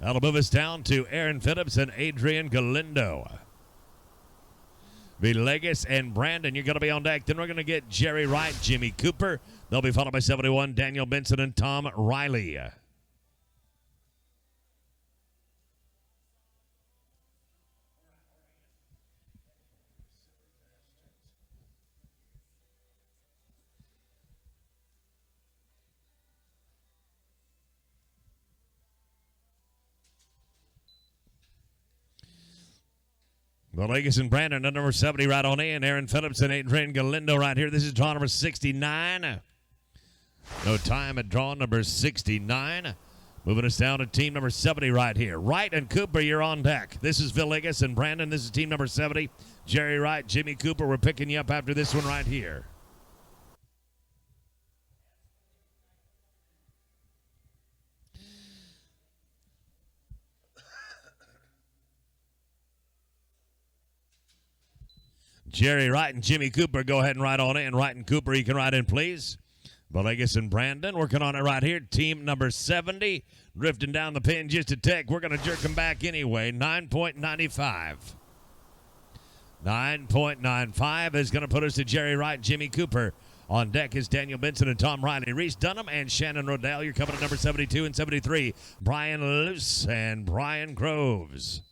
That'll move us down to Aaron Phillips and Adrian Galindo. Villegas and Brandon, you're going to be on deck. Then we're going to get Jerry Wright, Jimmy Cooper. They'll be followed by 71, Daniel Benson and Tom Riley. Villegas and Brandon at number 70 right on in. Aaron Phillips and Adrian Galindo right here. This is draw number 69. No time at draw number 69. Moving us down to team number 70 right here. Wright and Cooper, you're on deck. This is Villegas and Brandon. This is team number 70. Jerry Wright, Jimmy Cooper. We're picking you up after this one right here. Jerry Wright and Jimmy Cooper, go ahead and ride on in. Wright and Cooper, you can ride in, please. Villegas and Brandon working on it right here. Team number 70, drifting down the pin just a tick. We're going to jerk them back anyway. 9.95. 9.95 is going to put us to Jerry Wright and Jimmy Cooper. On deck is Daniel Benson and Tom Riley. Reese Dunham and Shannon Rodell. You're coming at number 72 and 73. Brian Luce and Brian Groves.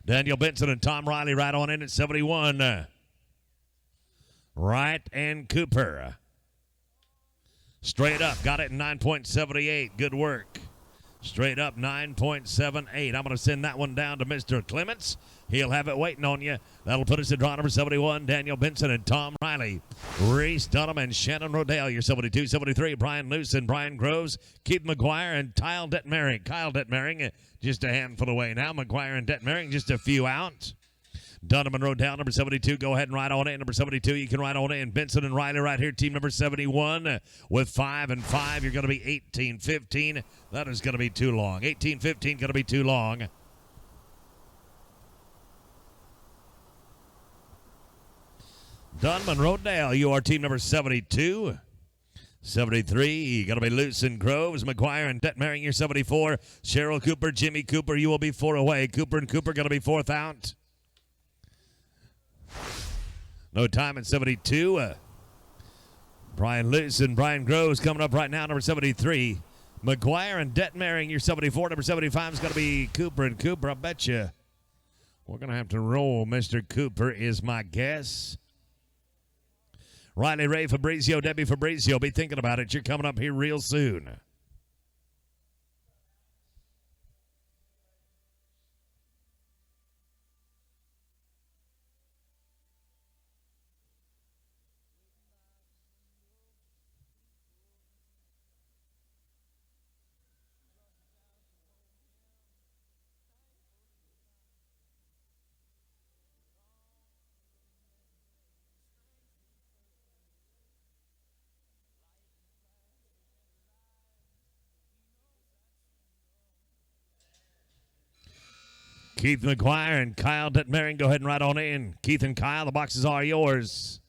Daniel Benson and Tom Riley right on in at 71. Wright and Cooper. Straight up. Got it in 9.78. Good work. Straight up 9.78. I'm going to send that one down to Mr. Clements. He'll have it waiting on you. That'll put us at draw number 71. Daniel Benson and Tom Riley. Reese Dunham and Shannon Rodell. Your 72, 73. Brian Luce and Brian Groves. Keith McGuire and Kyle Detmering. Just a handful away now. McGuire and Detmering just a few out. Dunham and Rodell, number 72. Go ahead and ride on in. Number 72, you can ride on in. Benson and Riley right here. Team number 71 with 5 and 5. You're going to be 18-15. That is going to be too long. 18-15 going to be too long. Dunham and Rodell, you are team number 72. 73, going to be Luce and Groves. McGuire and Detmering, you're 74. Cheryl Cooper, Jimmy Cooper, you will be 4 away. Cooper and Cooper going to be 4th out. No time at 72. Brian Luce and Brian Groves coming up right now, number 73. McGuire and Detmering, you're 74. Number 75 is going to be Cooper and Cooper. I bet you we're going to have to roll Mr. Cooper is my guess. Riley Ray Fabrizio, Debbie Fabrizio, be thinking about it. You're coming up here real soon. Keith McGuire and Kyle Detmering, go ahead and ride on in. Keith and Kyle, the boxes are yours.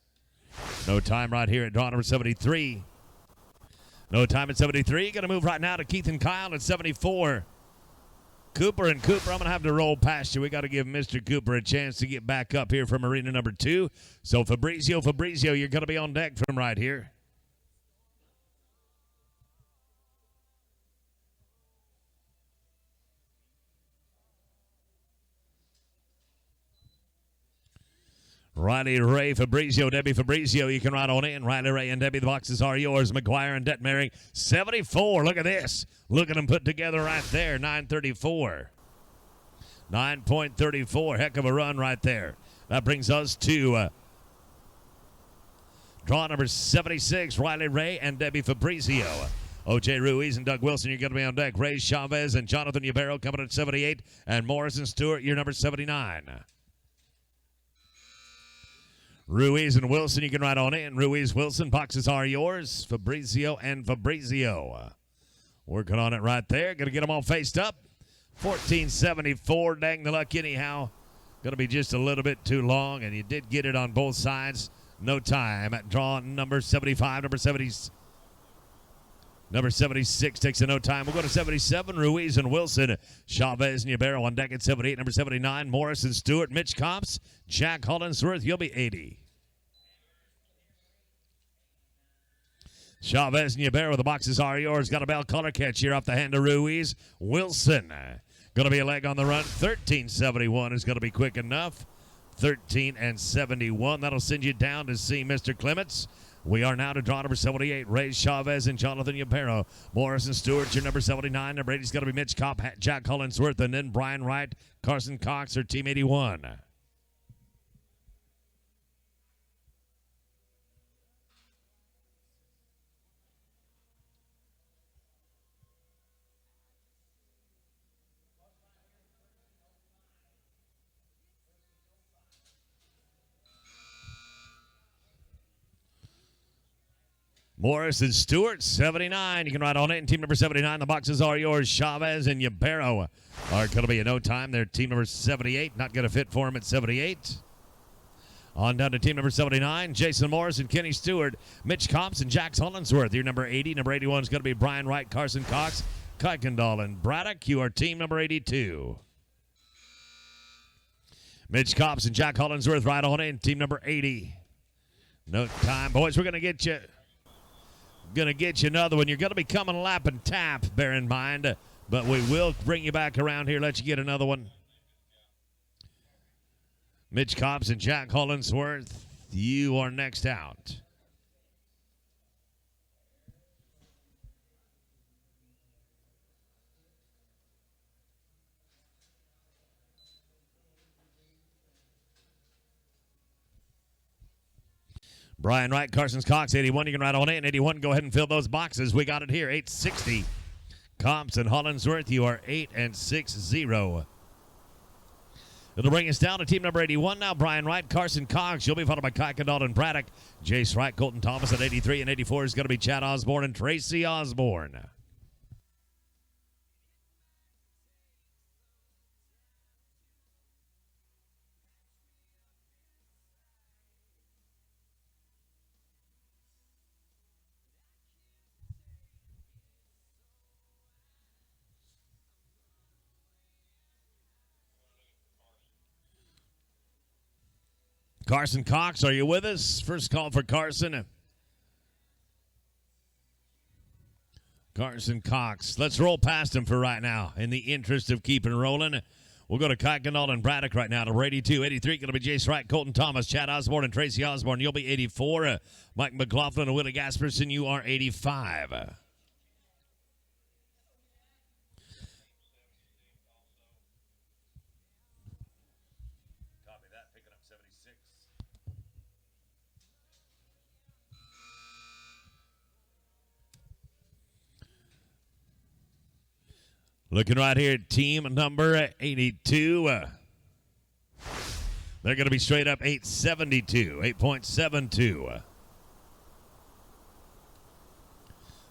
No time right here at draw number 73. No time at 73. Going to move right now to Keith and Kyle at 74. Cooper and Cooper, I'm going to have to roll past you. We got to give Mr. Cooper a chance to get back up here from arena number 2. So Fabrizio, you're going to be on deck from right here. Riley Ray Fabrizio, Debbie Fabrizio, you can ride on in. Riley Ray and Debbie, the boxes are yours. McGuire and Detmering, 74. Look at this. Look at them put together right there, 934. 9.34, heck of a run right there. That brings us to draw number 76, Riley Ray and Debbie Fabrizio. O.J. Ruiz and Doug Wilson, you're going to be on deck. Ray Chavez and Jonathan Yubero coming at 78. And Morrison Stewart, you're number 79. Ruiz and Wilson, you can ride on in. Ruiz, Wilson, boxes are yours. Fabrizio and Fabrizio. Working on it right there. Going to get them all faced up. 1474, dang the luck anyhow. Going to be just a little bit too long, and you did get it on both sides. No time at draw number 75, Number 76 takes a no time. We'll go to 77, Ruiz and Wilson. Chavez and Yubero on deck at 78. Number 79, Morrison Stewart. Mitch Copps, Jack Hollinsworth. You'll be 80. Chavez and Yubero, the boxes are yours. Got a bell color catch here off the hand of Ruiz. Wilson, going to be a leg on the run. 1371 is going to be quick enough. 13 and 71. That'll send you down to see Mr. Clements. We are now to draw number 78, Ray Chavez and Jonathan Yubero. Morrison Stewart, your number 79. Number 80 is going to be Mitch Kopp, Jack Hollinsworth, and then Brian Wright, Carson Cox, or Team 81. Morrison Stewart, 79. You can ride on it. And team number 79, the boxes are yours. Chavez and Yubero are going to be in no time. They're team number 78. Not going to fit for him at 78. On down to team number 79, Jason Morris and Kenny Stewart. Mitch Copps and Jack Hollinsworth. Your number 80. Number 81 is going to be Brian Wright, Carson Cox, Kuykendall, and Braddock. You are team number 82. Mitch Copps and Jack Hollinsworth right on in. Team number 80. No time. Boys, we're going to get you. Going to get you another one. You're going to be coming lap and tap, bear in mind. But we will bring you back around here, let you get another one. Mitch Copps and Jack Hollinsworth, you are next out. Brian Wright, Carson Cox, 81. You can ride on in. 81, go ahead and fill those boxes. We got it here, 860. Copps and Hollinsworth, you are 8 and 60. It'll bring us down to team number 81 now. Brian Wright, Carson Cox. You'll be followed by Kuykendall and Braddock. Jace Wright, Colton Thomas at 83 and 84 is going to be Chad Osborne and Tracy Osborne. Carson Cox, are you with us? First call for Carson. Carson Cox. Let's roll past him for right now in the interest of keeping rolling. We'll go to Kuykendall and Braddock right now. Number 82, 83, going to be Jace Wright, Colton Thomas, Chad Osborne, and Tracy Osborne. You'll be 84. Mike McLaughlin and Willie Gasperson, you are 85. Looking right here at team number 82. They're going to be straight up 872, 8.72.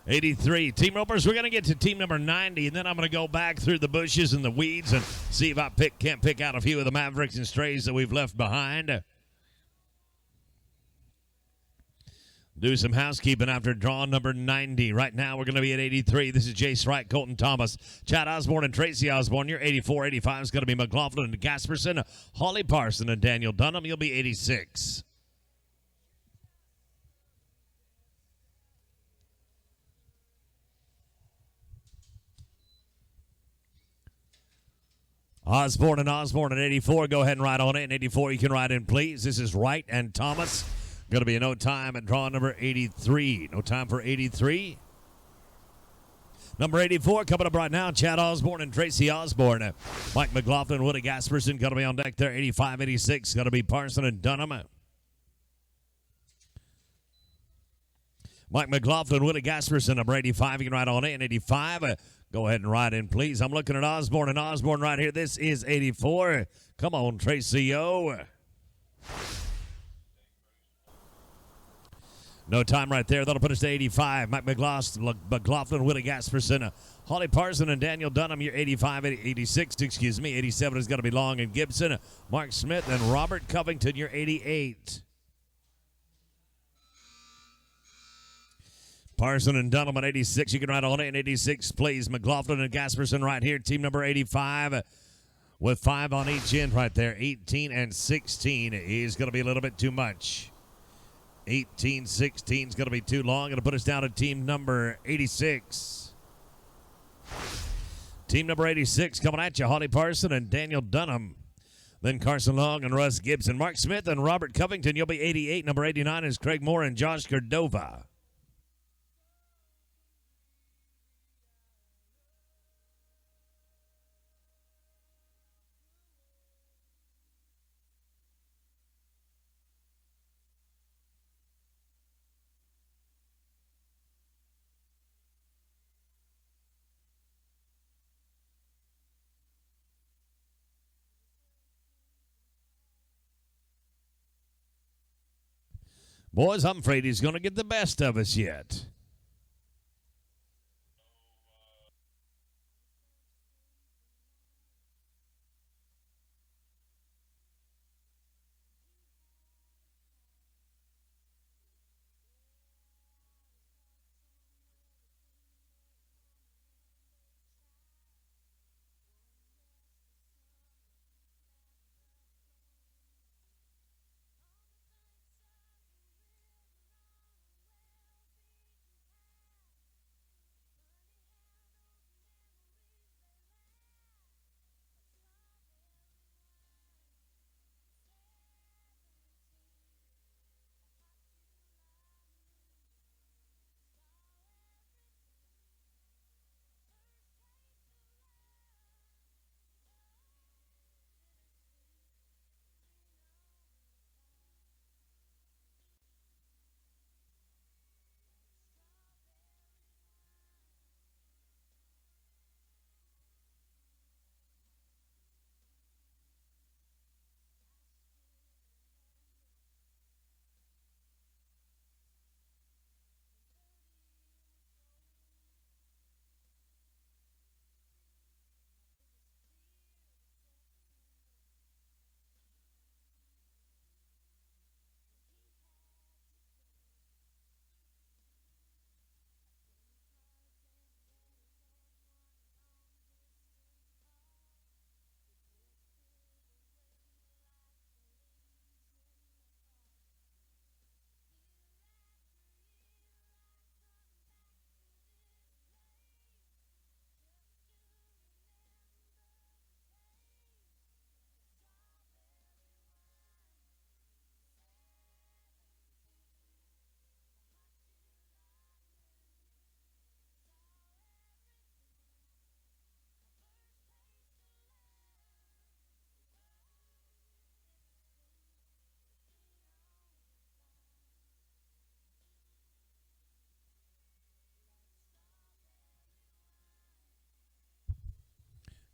83. Team Ropers, we're going to get to team number 90, and then I'm going to go back through the bushes and the weeds and see if I can't pick out a few of the Mavericks and strays that we've left behind. Do some housekeeping after draw number 90. Right now, we're going to be at 83. This is Jace Wright, Colton Thomas, Chad Osborne, and Tracy Osborne. Your 84, 85 is going to be McLaughlin and Gasperson, Holly Parson, and Daniel Dunham. You'll be 86. Osborne and Osborne at 84. Go ahead and ride on it. And 84, you can ride in, please. This is Wright and Thomas. Going to be a no time at draw number 83. No time for 83. Number 84 coming up right now. Chad Osborne and Tracy Osborne. Mike McLaughlin, Woody Gasperson going to be on deck there. 85, 86. Going to be Parson and Dunham. Mike McLaughlin, Woody Gasperson, number 85. You can ride on it. And 85. Go ahead and ride in, please. I'm looking at Osborne and Osborne right here. This is 84. Come on, Tracy O. No time right there. That'll put us to 85. Mike McLaughlin, Willie Gasperson, Holly Parson, and Daniel Dunham. You're 85, 86, 87 is going to be Long and Gibson. Mark Smith and Robert Covington. You're 88. Parson and Dunham at 86. You can ride on it. And 86 plays McLaughlin and Gasperson right here. Team number 85 with 5 on each end right there. 18 and 16 is going to be a little bit too much. 18, 16 is going to be too long. It'll put us down to team number 86. Team number 86 coming at you. Holly Parson and Daniel Dunham. Then Carson Long and Russ Gibson. Mark Smith and Robert Covington. You'll be 88. Number 89 is Craig Moore and Josh Cordova. Boys, I'm afraid he's going to get the best of us yet.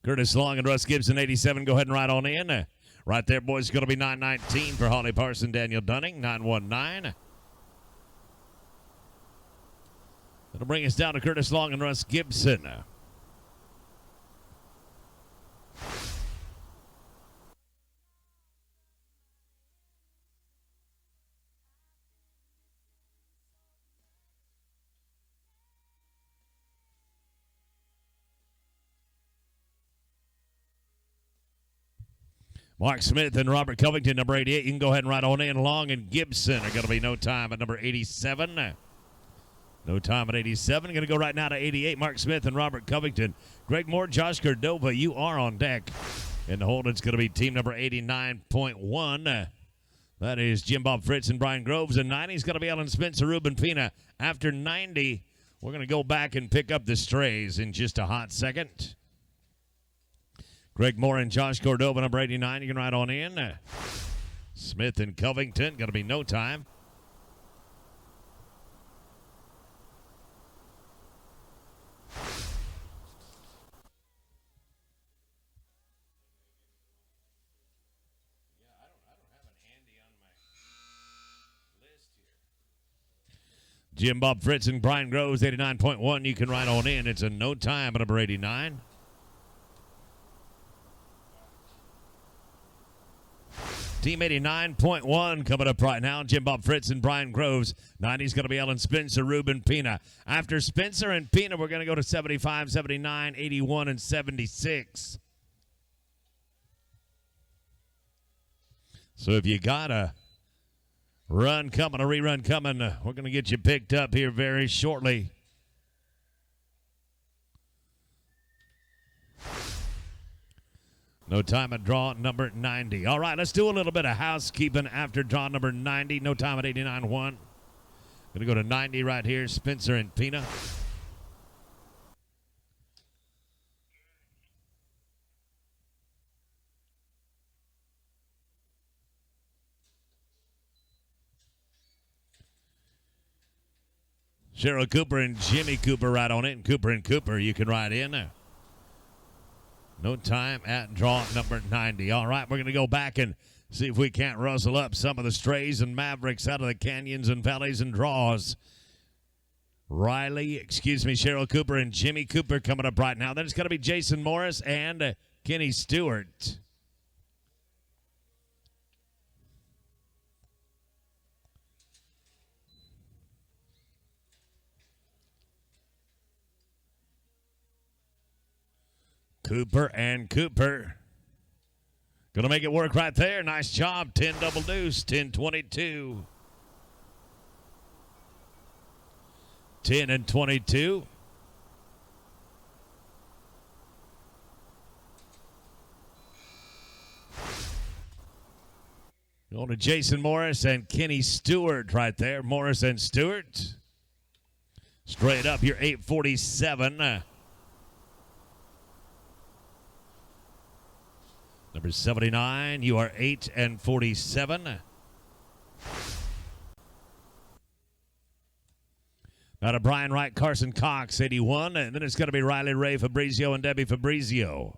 Curtis Long and Russ Gibson, 87. Go ahead and ride on in. Right there, boys, going to be 919 for Holly Parson, Daniel Dunning, 919. That'll bring us down to Curtis Long and Russ Gibson. Mark Smith and Robert Covington, number 88. You can go ahead and ride on in. Long and Gibson are going to be no time at number 87. No time at 87. Going to go right now to 88. Mark Smith and Robert Covington. Greg Moore, Josh Cordova, you are on deck. And the Holden's going to be team number 89.1. That is Jim Bob Fritz and Brian Groves. And 90 is going to be Alan Spencer, Ruben Pina. After 90, we're going to go back and pick up the strays in just a hot second. Greg Moore and Josh Cordova, number 89. You can ride on in. Smith and Covington, going to be no time. Jim Bob Fritz and Brian Groves, 89.1. You can ride on in. It's a no time at number 89. Team 89.1 coming up right now. Jim Bob Fritz and Brian Groves. 90 is going to be Alan Spencer, Ruben Pina. After Spencer and Pina, we're going to go to 75, 79, 81, and 76. So if you got a run coming, a rerun coming, we're going to get you picked up here very shortly. No time at draw number 90. All right, let's do a little bit of housekeeping after draw number 90. No time at 89-1. Going to go to 90 right here, Spencer and Pina. Cheryl Cooper and Jimmy Cooper right on it. And Cooper, you can ride in. No time at draw number 90. All right, we're going to go back and see if we can't rustle up some of the strays and mavericks out of the canyons and valleys and draws. Cheryl Cooper and Jimmy Cooper coming up right now. Then it's going to be Jason Morris and Kenny Stewart. Cooper and Cooper. Going to make it work right there. Nice job. 10 double deuce. 10-22. 10 and 22. Going to Jason Morris and Kenny Stewart right there. Morris and Stewart. Straight up, you're 847. Number 79, you are 8 and 47. Now to Brian Wright, Carson Cox, 81. And then it's going to be Riley Ray Fabrizio and Debbie Fabrizio.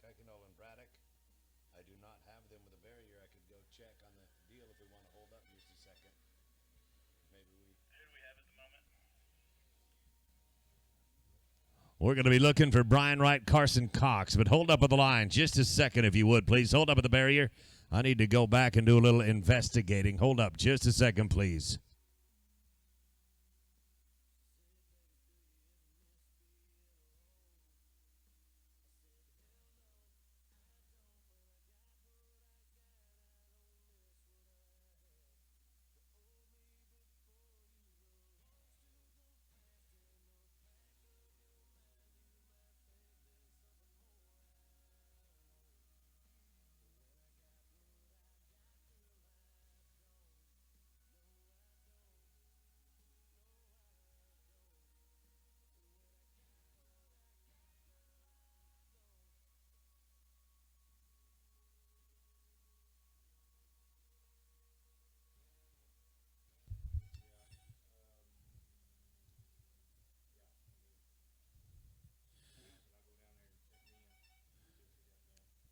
Kuykendall and Braddock. I do not have them with a barrier. I could go check on the deal if we want to hold up just a second. We're going to be looking for Brian Wright, Carson Cox. But hold up at the line just a second, if you would, please. Hold up at the barrier. I need to go back and do a little investigating. Hold up just a second, please.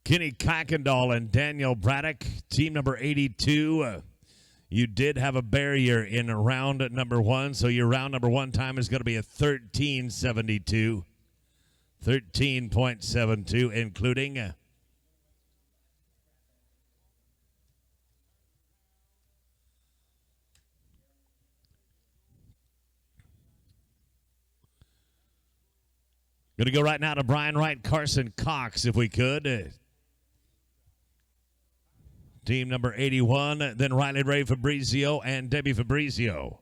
Kenny Kuykendall and Daniel Braddock, team number 82. You did have a barrier in round number 1, so your round number 1 time is going to be a 13.72. 13.72, including going to go right now to Brian Wright, Carson Cox, if we could. Team number 81, then Riley Ray Fabrizio and Debbie Fabrizio.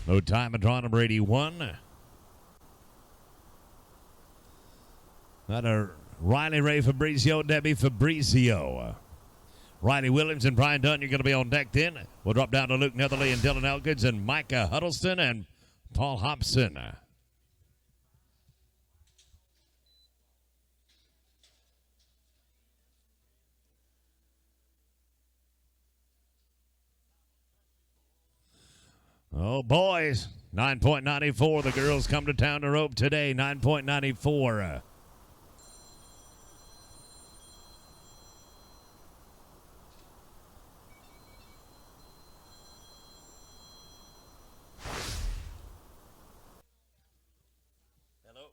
No time at draw number 81. That are Riley Ray Fabrizio, Debbie Fabrizio. Riley Williams and Brian Dunn, you're going to be on deck then. We'll drop down to Luke Netherly and Dylan Elkins and Micah Huddleston and Paul Hobson. Oh, boys. 9.94. The girls come to town to rope today. 9.94. Hello.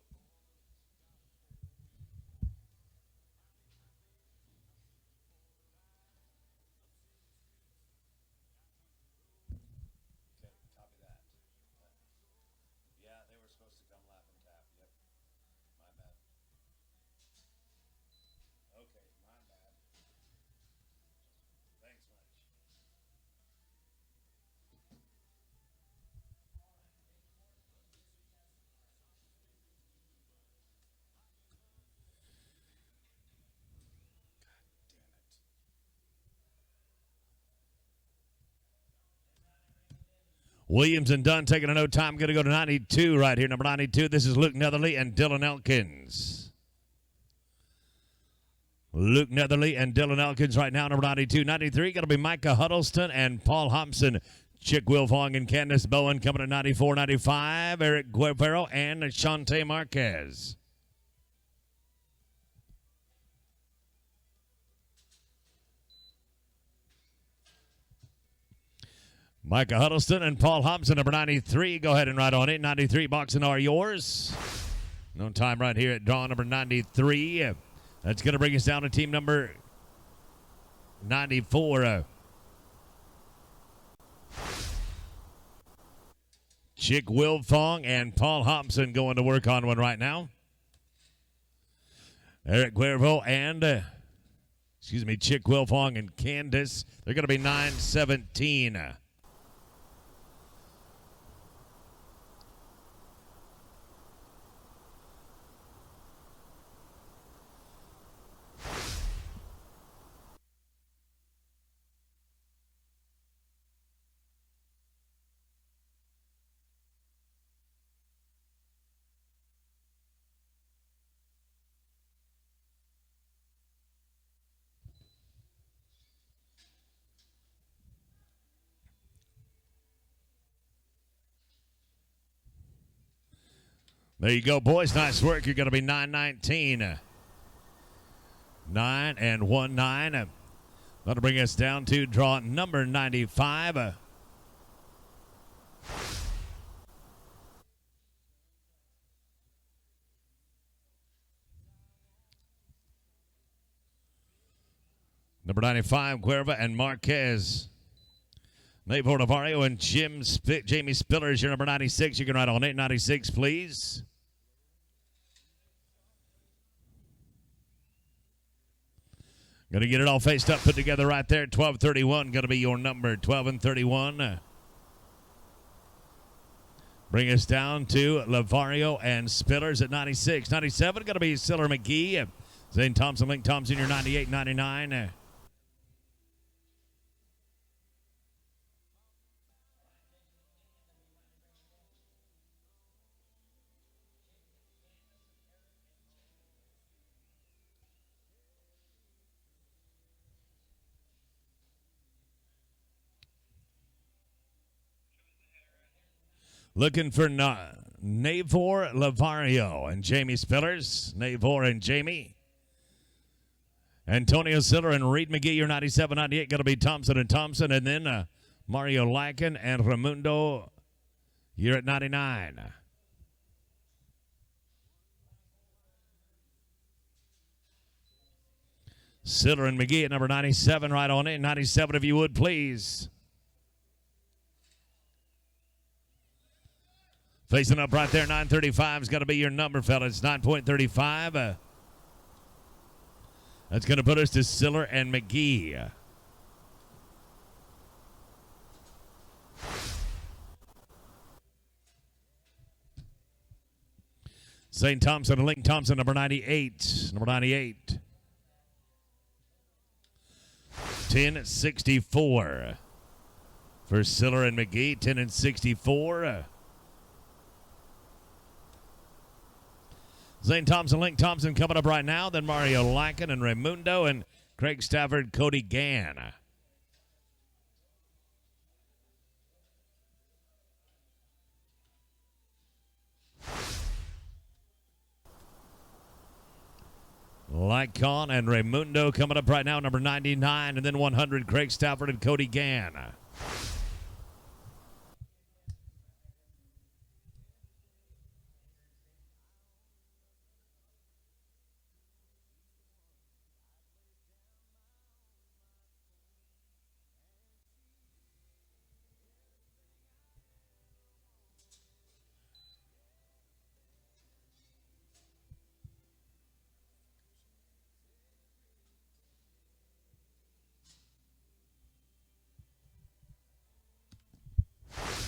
Williams and Dunn taking a no time. Going to go to 92 right here. Number 92. This is Luke Netherly and Dylan Elkins. Luke Netherly and Dylan Elkins right now. Number 92. 93. Going to be Micah Huddleston and Paul Hobson. Chick Wilfong and Candace Bowen coming at 94, 95. Eric Guevara and Shante Marquez. Micah Huddleston and Paul Hobson, number 93. Go ahead and ride on it. 93 boxing are yours. No time right here at draw number 93. That's going to bring us down to team number 94. Chick Wilfong and Paul Hobson going to work on one right now. Eric Guervo and, Chick Wilfong and Candace. They're going to be 9-17. There you go, boys. Nice work. You're going to be 9-19. 9 and 1-9. That'll bring us down to draw number 95. Number 95, Guerva and Marquez. Nate Navario and Jamie Spiller is your number 96. You can ride on 896, please. Going to get it all faced up, put together right there. 12-31 going to be your number. 12 and 31. Bring us down to Lavario and Spillers at 96. 97 going to be Siller McGee. Zane Thompson, Link Thompson, your 98, 99. Looking for Navor Lavario and Jamie Spillers. Navor and Jamie. Antonio Siller and Reed McGee, your 97, 98. Going to be Thompson and Thompson. And then Mario Lycan and Raimundo, you're at 99. Siller and McGee at number 97, right on in. 97, if you would, please. Facing up right there, 935 is going to be your number, fellas. 9.35. That's going to put us to Siller and McGee. St. Thompson and Link Thompson, number 98. Number 98. 10.64 for Siller and McGee. 10.64. Zane Thompson, Link Thompson coming up right now. Then Mario Lycan and Raimundo and Craig Stafford, Cody Gann. Lycan and Raimundo coming up right now, number 99. And then 100, Craig Stafford and Cody Gann.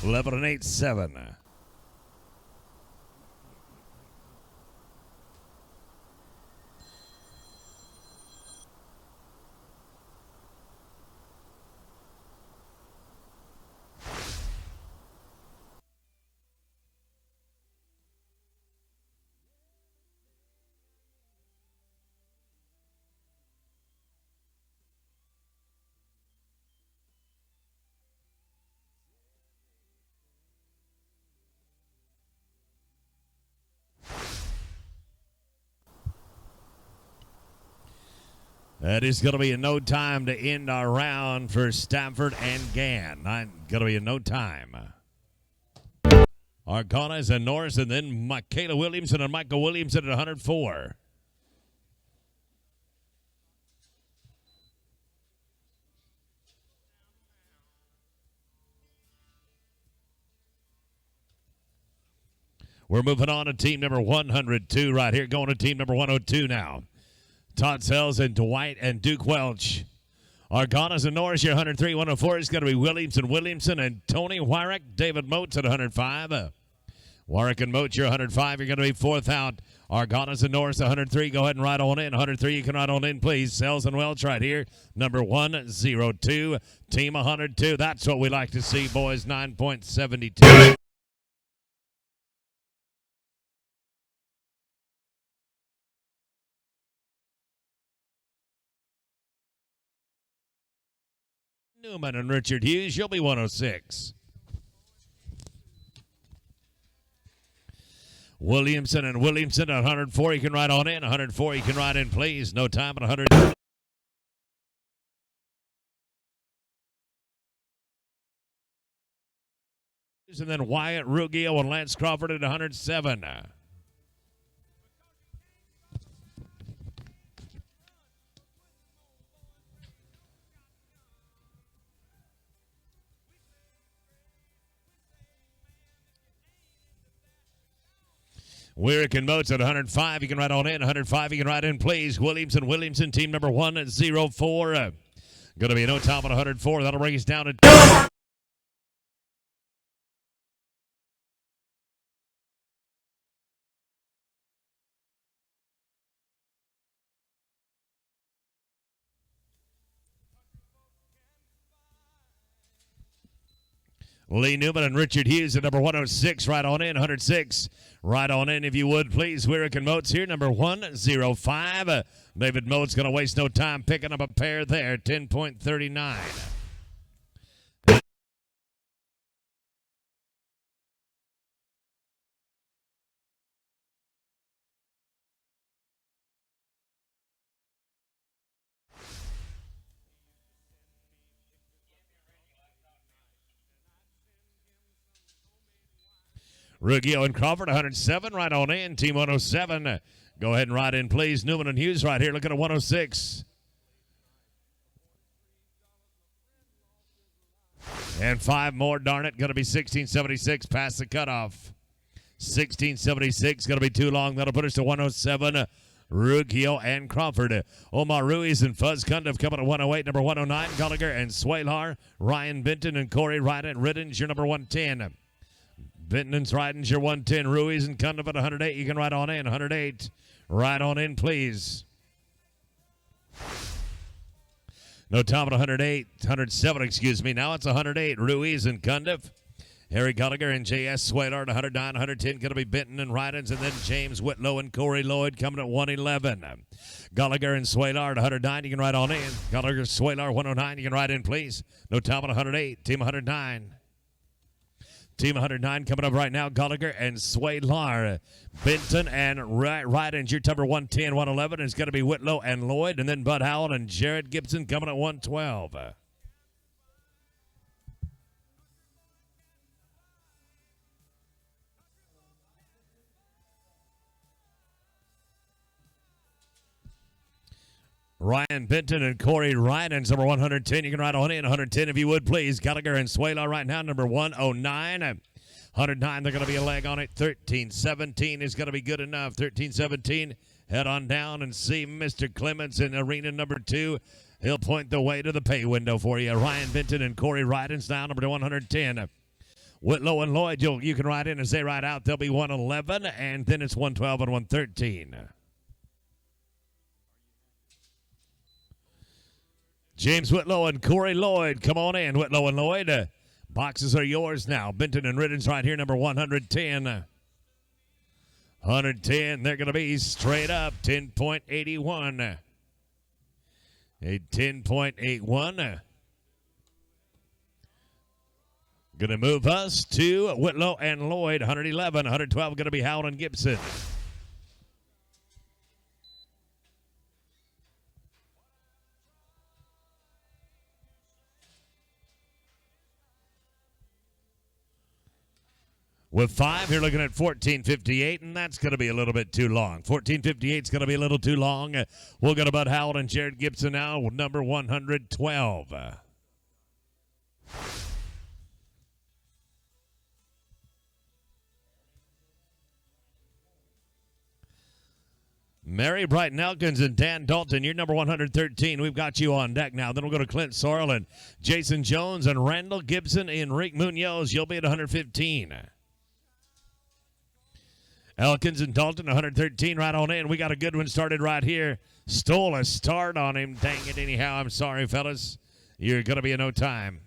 Eleven and 8, 7. That is going to be in no time to end our round for Stafford and Gann. Going to be in no time. Argonas and Norris, and then Michaela Williamson and Michael Williamson at 104. We're moving on to team number 102 right here. Going to team number 102 now. Todd Sells and Dwight and Duke Welch. Argonas and Norris, your 103. 104 is going to be Williamson and Tony Wyrick. David Moats at 105. Warwick and Moats, your 105. You're going to be fourth out. Argonas and Norris, 103. Go ahead and ride on in. 103, you can ride on in, please. Sells and Welch right here. Number 102. Team 102. That's what we like to see, boys. 9.72. Newman and Richard Hughes, you'll be 106. Williamson and Williamson at 104, you can ride on in. 104, you can ride in, please. No time at 100. And then Wyatt Ruggiero and Lance Crawford at 107. Wyrick and Moats at 105. You can ride on in. 105. You can ride in, please. Williamson, team number 104. Going to be no time on 104. That'll bring us down to Lee Newman and Richard Hughes at number 106. Right on in, 106. Right on in, if you would, please. Wyrick and Moats here, number 105. David Moats going to waste no time picking up a pair there, 10.39. Ruggio and Crawford, 107. Right on in, team 107. Go ahead and ride in, please. Newman and Hughes right here, looking at 106. And 5 more, darn it. Going to be 1676 past the cutoff. 1676 going to be too long. That'll put us to 107. Ruggio and Crawford. Omar Ruiz and Fuzz Cundiff coming at 108. Number 109, Gallagher and Swalar. Ryan Benton and Corey Ridden's your number 110. Benton's riding your 110. Ruiz and Cundiff at 108. You can ride on in. 108. Ride on in, please. No time at 108. 107, excuse me. Now it's 108. Ruiz and Cundiff. Harry Gallagher and J.S. Swalar at 109. 110 going to be Benton and Ridens. And then James Whitlow and Corey Lloyd coming at 111. Gallagher and Swalar at 109. You can ride on in. Gallagher, Swalar, 109. You can ride in, please. No time at 108. Team 109. Team 109 coming up right now. Gallagher and Swalar. Benton and Ridens. Your number 110, 111 is going to be Whitlow and Lloyd. And then Bud Howell and Jared Gibson coming at 112. Ryan Benton and Corey Ridens, number 110. You can ride on in. 110 if you would, please. Gallagher and Swalar right now, number 109. 109, they're going to be a leg on it. 13-17 is going to be good enough. 13-17, head on down and see Mr. Clements in arena number 2. He'll point the way to the pay window for you. Ryan Benton and Corey Ridens now, number 110. Whitlow and Lloyd, you can ride in as they ride out. They'll be 111, and then it's 112 and 113. James Whitlow and Corey Lloyd, come on in. Whitlow and Lloyd, boxes are yours now. Benton and Ridden's right here, number 110. 110, they're going to be straight up 10.81. A 10.81. Going to move us to Whitlow and Lloyd, 111. 112 going to be Howell and Gibson. With 5, you're looking at 14.58, and that's going to be a little bit too long. 14.58 is going to be a little too long. We'll go to Bud Howell and Jared Gibson now with number 112. Mary Brighton Elkins and Dan Dalton, you're number 113. We've got you on deck now. Then we'll go to Clint Sorrell and Jason Jones and Randall Gibson and Rick Munoz. You'll be at 115. Elkins and Dalton, 113, right on in. We got a good one started right here. Stole a start on him. Dang it, anyhow. I'm sorry, fellas. You're going to be in no time.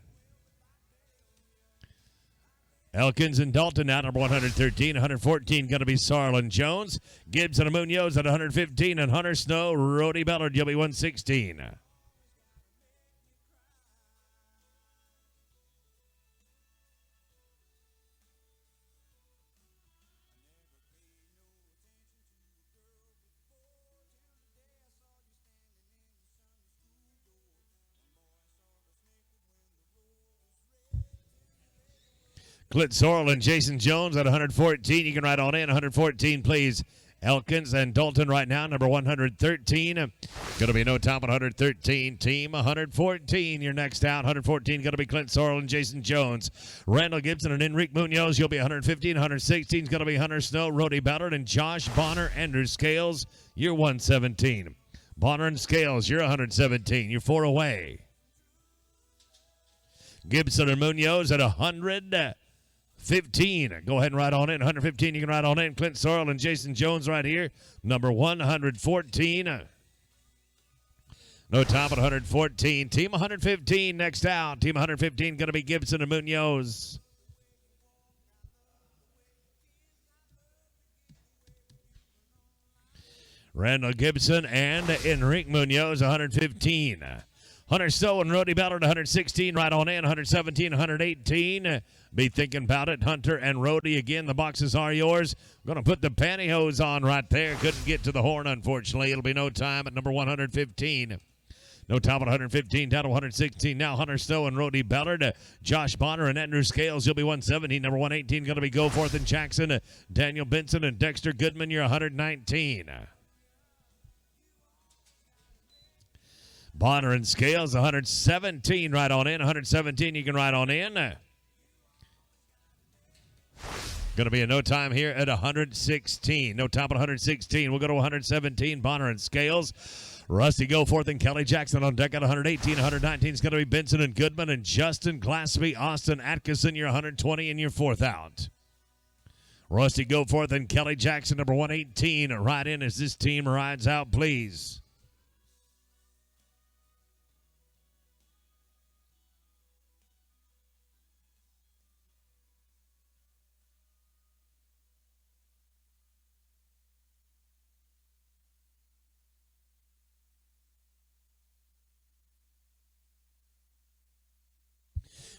Elkins and Dalton now, number 113. 114 going to be Sorrell and Jones. Gibbs and Munoz at 115. And Hunter Snow, Rody Bellard, you'll be 116. Clint Sorrell and Jason Jones at 114. You can ride on in. 114, please. Elkins and Dalton right now, number 113. Going to be no time at 113. Team 114. You're next out. 114 going to be Clint Sorrell and Jason Jones. Randall Gibson and Enrique Munoz. You'll be 115. 116 is going to be Hunter Snow, Rody Ballard, and Josh Bonner. Andrew Scales, you're 117. Bonner and Scales, you're 117. You're 4 away. Gibson and Munoz at 115. Go ahead and ride on in. 115, you can ride on in. Clint Sorrell and Jason Jones right here. Number 114. No time at 114. Team 115 next out. Team 115 going to be Gibson and Munoz. Randall Gibson and Enrique Munoz, 115. Hunter Stowe and Rody Ballard, 116. Right on in, 117, 118. Be thinking about it. Hunter and Rody again. The boxes are yours. Going to put the pantyhose on right there. Couldn't get to the horn, unfortunately. It'll be no time at number 115. No time at 115, down to 116. Now Hunter Stowe and Rody Ballard. Josh Bonner and Andrew Scales. You'll be 117. Number 118 going to be Goforth and Jackson. Daniel Benson and Dexter Goodman. You're 119. Bonner and Scales, 117. Right on in. 117. You can ride on in. Going to be a no time here at 116. No time at 116. We'll go to 117. Bonner and Scales. Rusty Goforth and Kelly Jackson on deck at 118. 119 is going to be Benson and Goodman and Justin Glassby, Austin Atkinson. You're 120 and you're fourth out. Rusty Goforth and Kelly Jackson, number 118. Right in as this team rides out, please.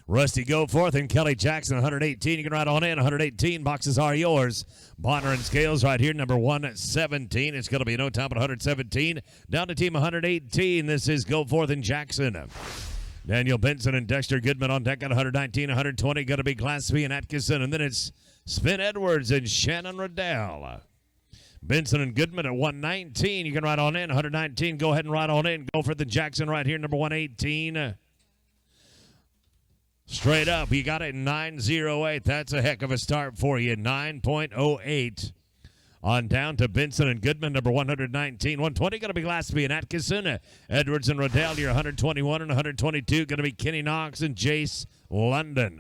Rusty Goforth and Kelly Jackson, 118. You can ride on in. 118 boxes are yours. Bonner and Scales right here, number 117. It's going to be no time at 117. Down to team 118. This is Goforth and Jackson. Daniel Benson and Dexter Goodman on deck at 119. 120 going to be Glassby and Atkinson. And then it's Spin Edwards and Shannon Riddell. Benson and Goodman at 119. You can ride on in. 119. Go ahead and ride on in. Goforth and Jackson right here, number 118. Straight up, you got it in 9.08. That's a heck of a start for you. 9.08. On down to Benson and Goodman, number 119. 120 going to be Glassby and Atkinson. Edwards and Riddell, you're 121 and 122. Going to be Kenny Knox and Jace London.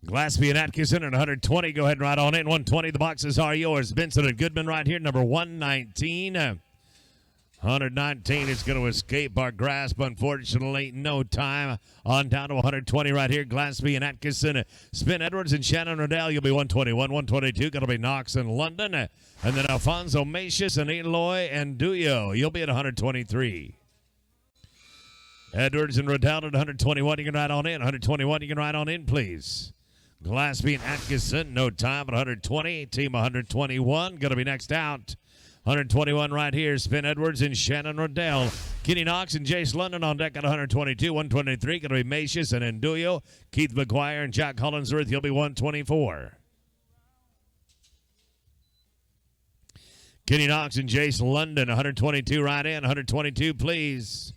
Glassby and Atkinson at 120. Go ahead and ride on in. 120. The boxes are yours. Benson and Goodman right here, number 119. 119 is going to escape our grasp, unfortunately. No time. On down to 120 right here. Glassby and Atkinson. Spin Edwards and Shannon Riddell. You'll be 121. 122 going to be Knox and London. And then Alfonso Macias and Eloy and Duyo. You'll be at 123. Edwards and Riddell at 121. You can ride on in. 121. You can ride on in, please. Glassby and Atkinson, no time at 120. Team 121, going to be next out. 121 right here, Spin Edwards and Shannon Riddell. Kenny Knox and Jace London on deck at 122. 123, going to be Macias and Enduyo. Keith McGuire and Jack Hollinsworth, you'll be 124. Kenny Knox and Jace London, 122 right in. 122, please.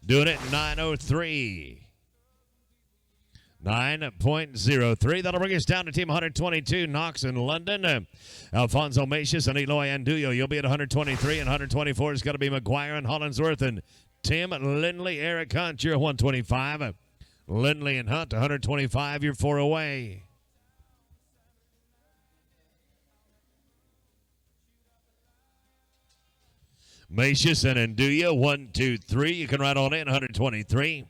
Doing it 9:03. 9.03. That'll bring us down to team 122. Knox and London. Alfonso Macias and Eloy Anduyo. You'll be at 123. And 124 is going to be McGuire and Hollinsworth. And Tim Lindley, Eric Hunt, you're 125. Lindley and Hunt, 125. You're 4 away. Macias and Anduyo, 1, 2, 3. You can ride on in, 123.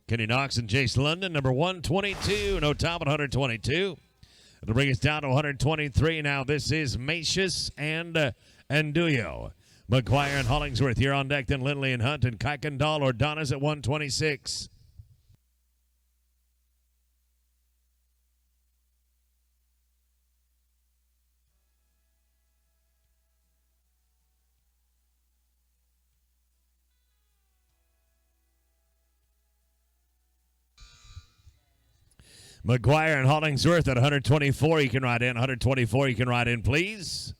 Kenny Knox and Jace London, number 122. No time at 122. It'll bring us down to 123. Now this is Macias and Anduyo. McGuire and Hollingsworth here on deck. Then Lindley and Hunt and Kuykendall or Donna's at 126. McGuire and Hollingsworth at 124. You can ride in. 124. You can ride in, please.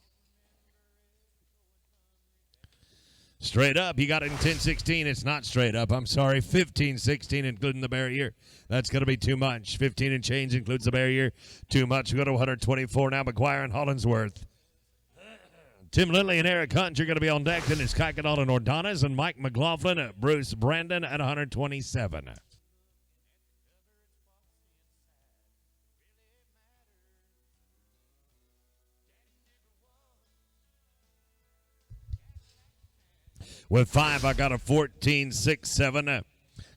Straight up. You got it in 10-16. It's not straight up. I'm sorry. 15-16, including the barrier. That's going to be too much. 15 and change includes the barrier. Too much. We go to 124 now. McGuire and Hollingsworth. Tim Lindley and Eric Hunt, you're going to be on deck. Then it's Kuykendall and Ordonez and Mike McLaughlin, Bruce Brandon at 127. With 5, I got a 14.67.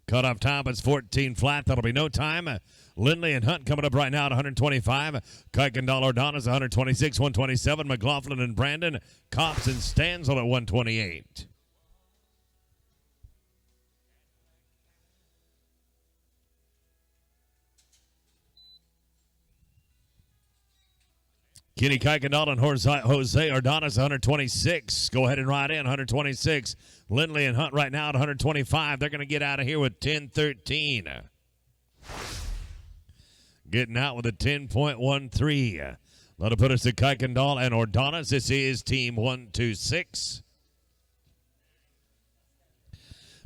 Cutoff time is 14 flat. That'll be no time. Lindley and Hunt coming up right now at 125. Kuykendall, Ordonez 126, 127. McLaughlin and Brandon. Cops and Stanzel at 128. Kenny Kuykendall and Jose Ordonez 126. Go ahead and ride in 126. Lindley and Hunt right now at 125. They're going to get out of here with 10.13. Getting out with a 10.13. That'll put us to Kuykendall and Ordonez. This is team 126.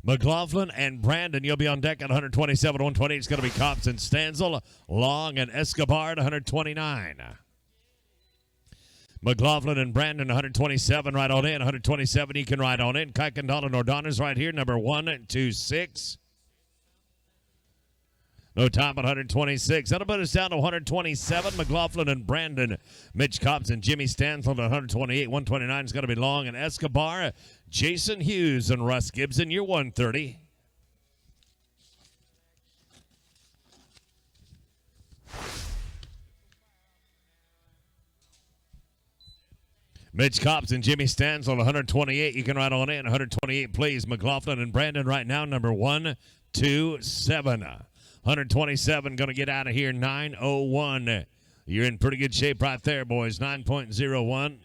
McLaughlin and Brandon, you'll be on deck at 127. 128 is going to be Cops and Stanzel. Long and Escobar at 129. McLaughlin and Brandon, 127, right on in. 127, you can ride on in. Kuykendall and Ordonez right here, number 126. No time at 126. That'll put us down to 127. McLaughlin and Brandon. Mitch Cops and Jimmy Stanzel at 128. 129 is going to be Long and Escobar. Jason Hughes and Russ Gibson, you're 130. Mitch Cops and Jimmy Stanzel, 128. You can ride on in. 128, please. McLaughlin and Brandon right now, number 127. 127 going to get out of here, 9:01. You're in pretty good shape right there, boys. 9.01.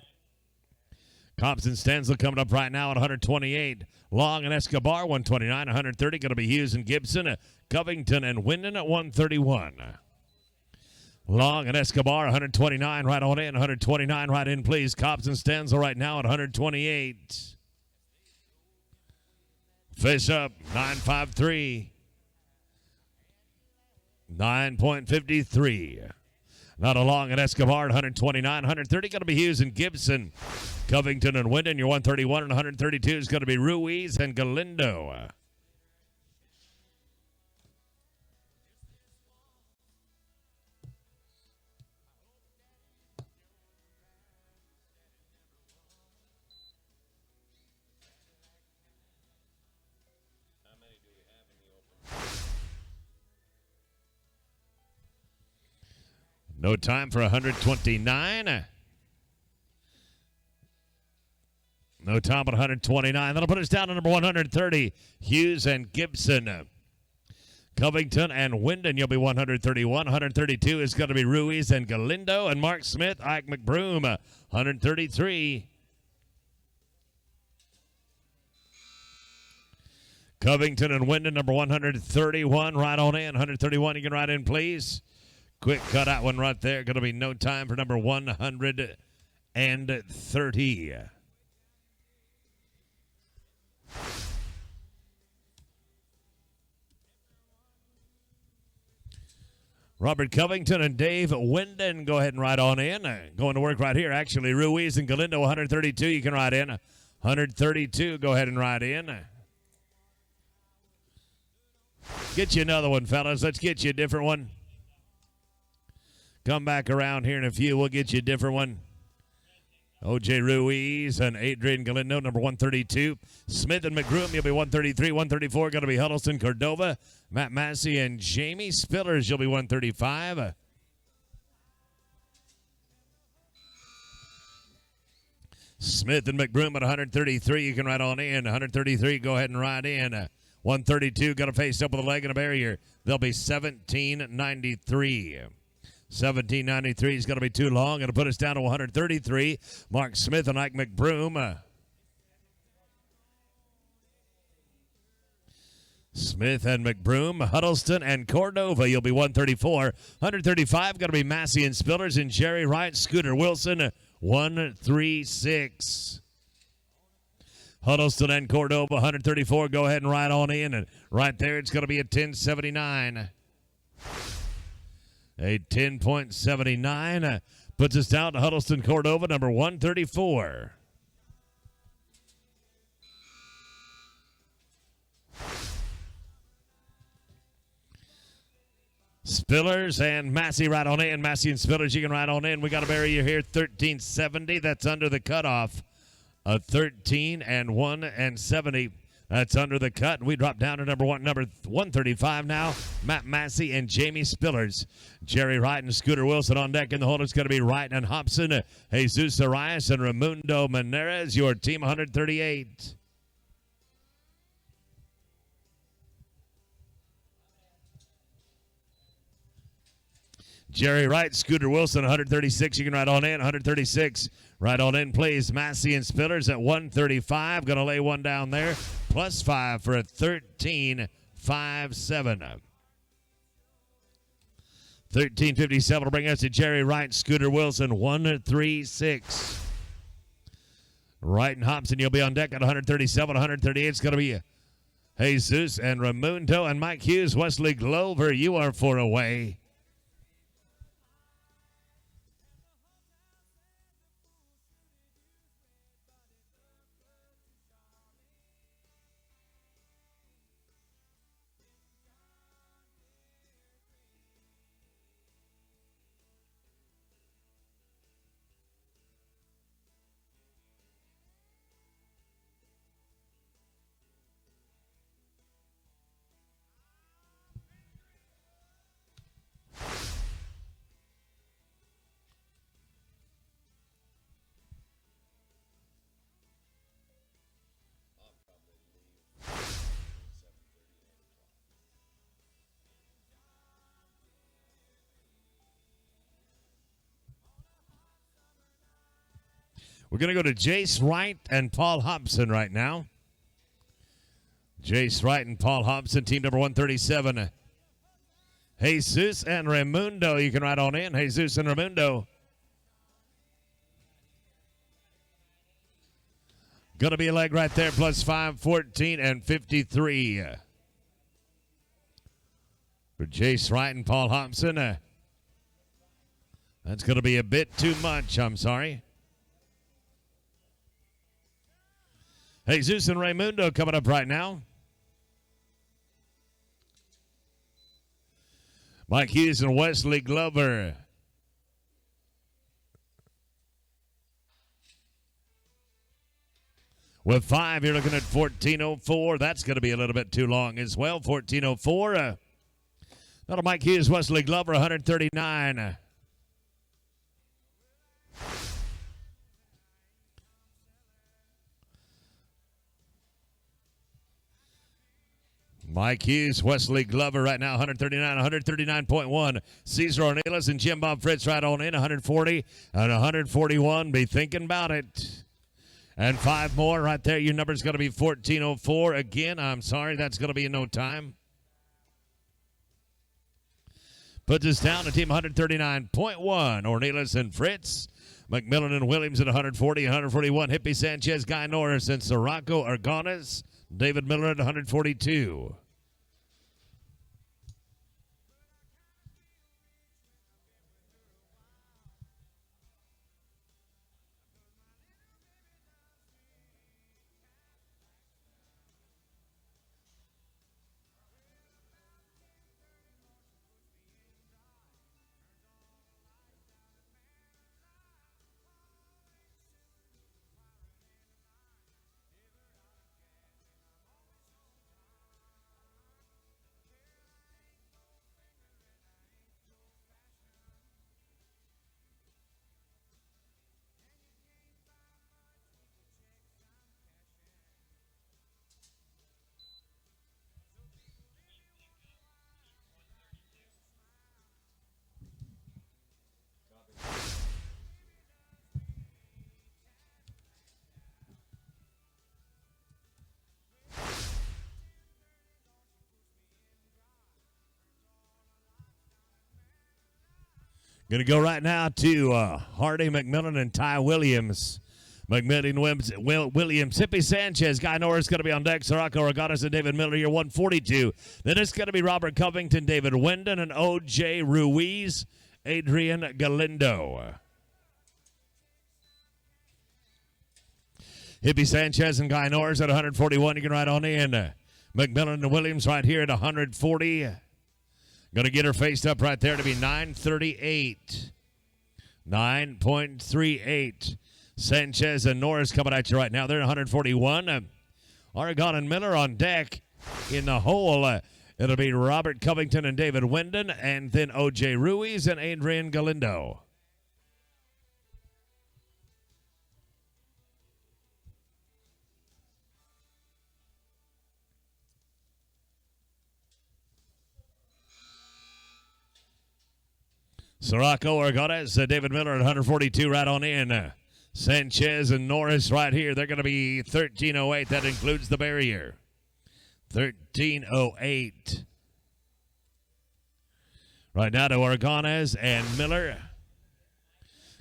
Cops and Stanzel coming up right now at 128. Long and Escobar, 129. 130 going to be Hughes and Gibson. Covington and Wyndon at 131. Long and Escobar, 129, right on in. 129, right in, please. Cops and Stanzel right now at 128. Fish up, 9.53. 9.53. Not a Long and Escobar at 129. 130 going to be Hughes and Gibson. Covington and Wyndon, your 131. And 132 is going to be Ruiz and Galindo. No time for 129. No time at 129. That'll put us down to number 130. Hughes and Gibson. Covington and Wyndon, you'll be 131. 132 is going to be Ruiz and Galindo. And Mark Smith, Ike McBroom, 133. Covington and Wyndon, number 131. Right on in. 131, you can ride in, please. Quick cut out one right there. Going to be no time for number 130. Robert Covington and Dave Wyndon, go ahead and ride on in. Going to work right here. Actually, Ruiz and Galindo, 132. You can ride in. 132, go ahead and ride in. Get you another one, fellas. Let's get you a different one. Come back around here in a few. We'll get you a different one. O.J. Ruiz and Adrian Galindo, number 132. Smith and McGroom, you'll be 133. 134, going to be Huddleston Cordova. Matt Massey and Jamie Spillers, you'll be 135. Smith and McGroom at 133. You can ride on in. 133, go ahead and ride in. 132, going to face up with a leg and a barrier. They'll be 17.93. 17.93 is going to be too long. It'll put us down to 133. Mark Smith and Ike McBroom. Smith and McBroom, Huddleston and Cordova. You'll be 134. 135 going to be Massey and Spillers and Jerry Wright, Scooter Wilson, 136. Huddleston and Cordova, 134. Go ahead and ride on in. And right there, it's going to be a 10.79. A 10.79 puts us down to Huddleston Cordova, number 134. Spillers and Massey right on in. Massey and Spillers, you can ride on in. We got a barrier here, 1370. That's under the cutoff. 13 and 1 and 70. That's under the cut. We drop down to number 135 now. Matt Massey and Jamie Spillers. Jerry Wright and Scooter Wilson on deck. In the hold, it's going to be Wright and Hobson. Jesus Arias and Raimundo Meneres, your team 138. Jerry Wright, Scooter Wilson, 136. You can ride on in. 136. Right on in plays Massey and Spillers at 135. Going to lay one down there. +5 for a 13.57. 13.57 will bring us to Jerry Wright, Scooter Wilson, 136. Wright and Hobson, you'll be on deck at 137. 138 is going to be Jesus and Raimundo and Mike Hughes. Wesley Glover, you are 4 away. We're going to go to Jace Wright and Paul Hobson right now. Jace Wright and Paul Hobson, team number 137. Jesus and Raimundo, you can ride on in. Jesus and Raimundo. Going to be a leg right there, +5, 14 and 53. For Jace Wright and Paul Hobson. That's going to be a bit too much, I'm sorry. Jesus and Raimundo coming up right now. Mike Hughes and Wesley Glover. With 5, you're looking at 14.04. That's going to be a little bit too long as well. 14.04. That'll Mike Hughes, Wesley Glover, 139. Mike Hughes, Wesley Glover right now, 139, 139.1. Cesar Ornelas and Jim Bob Fritz right on in, 140 and 141. Be thinking about it. And 5 more right there. Your number's going to be 14.04. Again, I'm sorry, that's going to be in no time. Puts us down to team 139.1. Ornelas and Fritz. McMillan and Williams at 140, 141. Hippie Sanchez, Guy Norris, and Sirocco Argones. David Miller at 142. Going to go right now to Hardy, McMillan, and Ty Williams. McMillan, Williams, Hippie Sanchez, Guy Norris going to be on deck. Sirocco Argones and David Miller here, 142. Then it's going to be Robert Covington, David Wyndon, and O.J. Ruiz, Adrian Galindo. Hippie Sanchez and Guy Norris at 141. You can ride on in. McMillan and Williams right here at 140. Going to get her faced up right there to be 938. 9.38. Sanchez and Norris coming at you right now. They're 141. Oregon and Miller on deck. In the hole, it'll be Robert Covington and David Wyndon, and then O.J. Ruiz and Adrian Galindo. Sirocco, Argones, David Miller at 142 right on in. Sanchez and Norris right here. They're going to be 1308. That includes the barrier. 1308. Right now to Argones and Miller.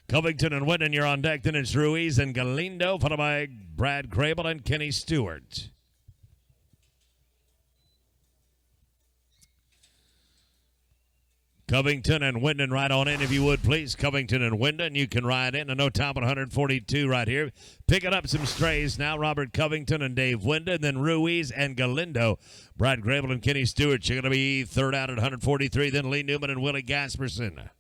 Covington and Wyndon, you're on deck. Then it's Ruiz and Galindo, followed by Brad Grable and Kenny Stewart. Covington and Wyndon right on in, if you would, please. Covington and Wyndon, you can ride in. No time at 142 right here. Picking up some strays now. Robert Covington and Dave Wyndon, then Ruiz and Galindo. Brad Grable and Kenny Stewart, you're going to be third out at 143. Then Lee Newman and Willie Gasperson.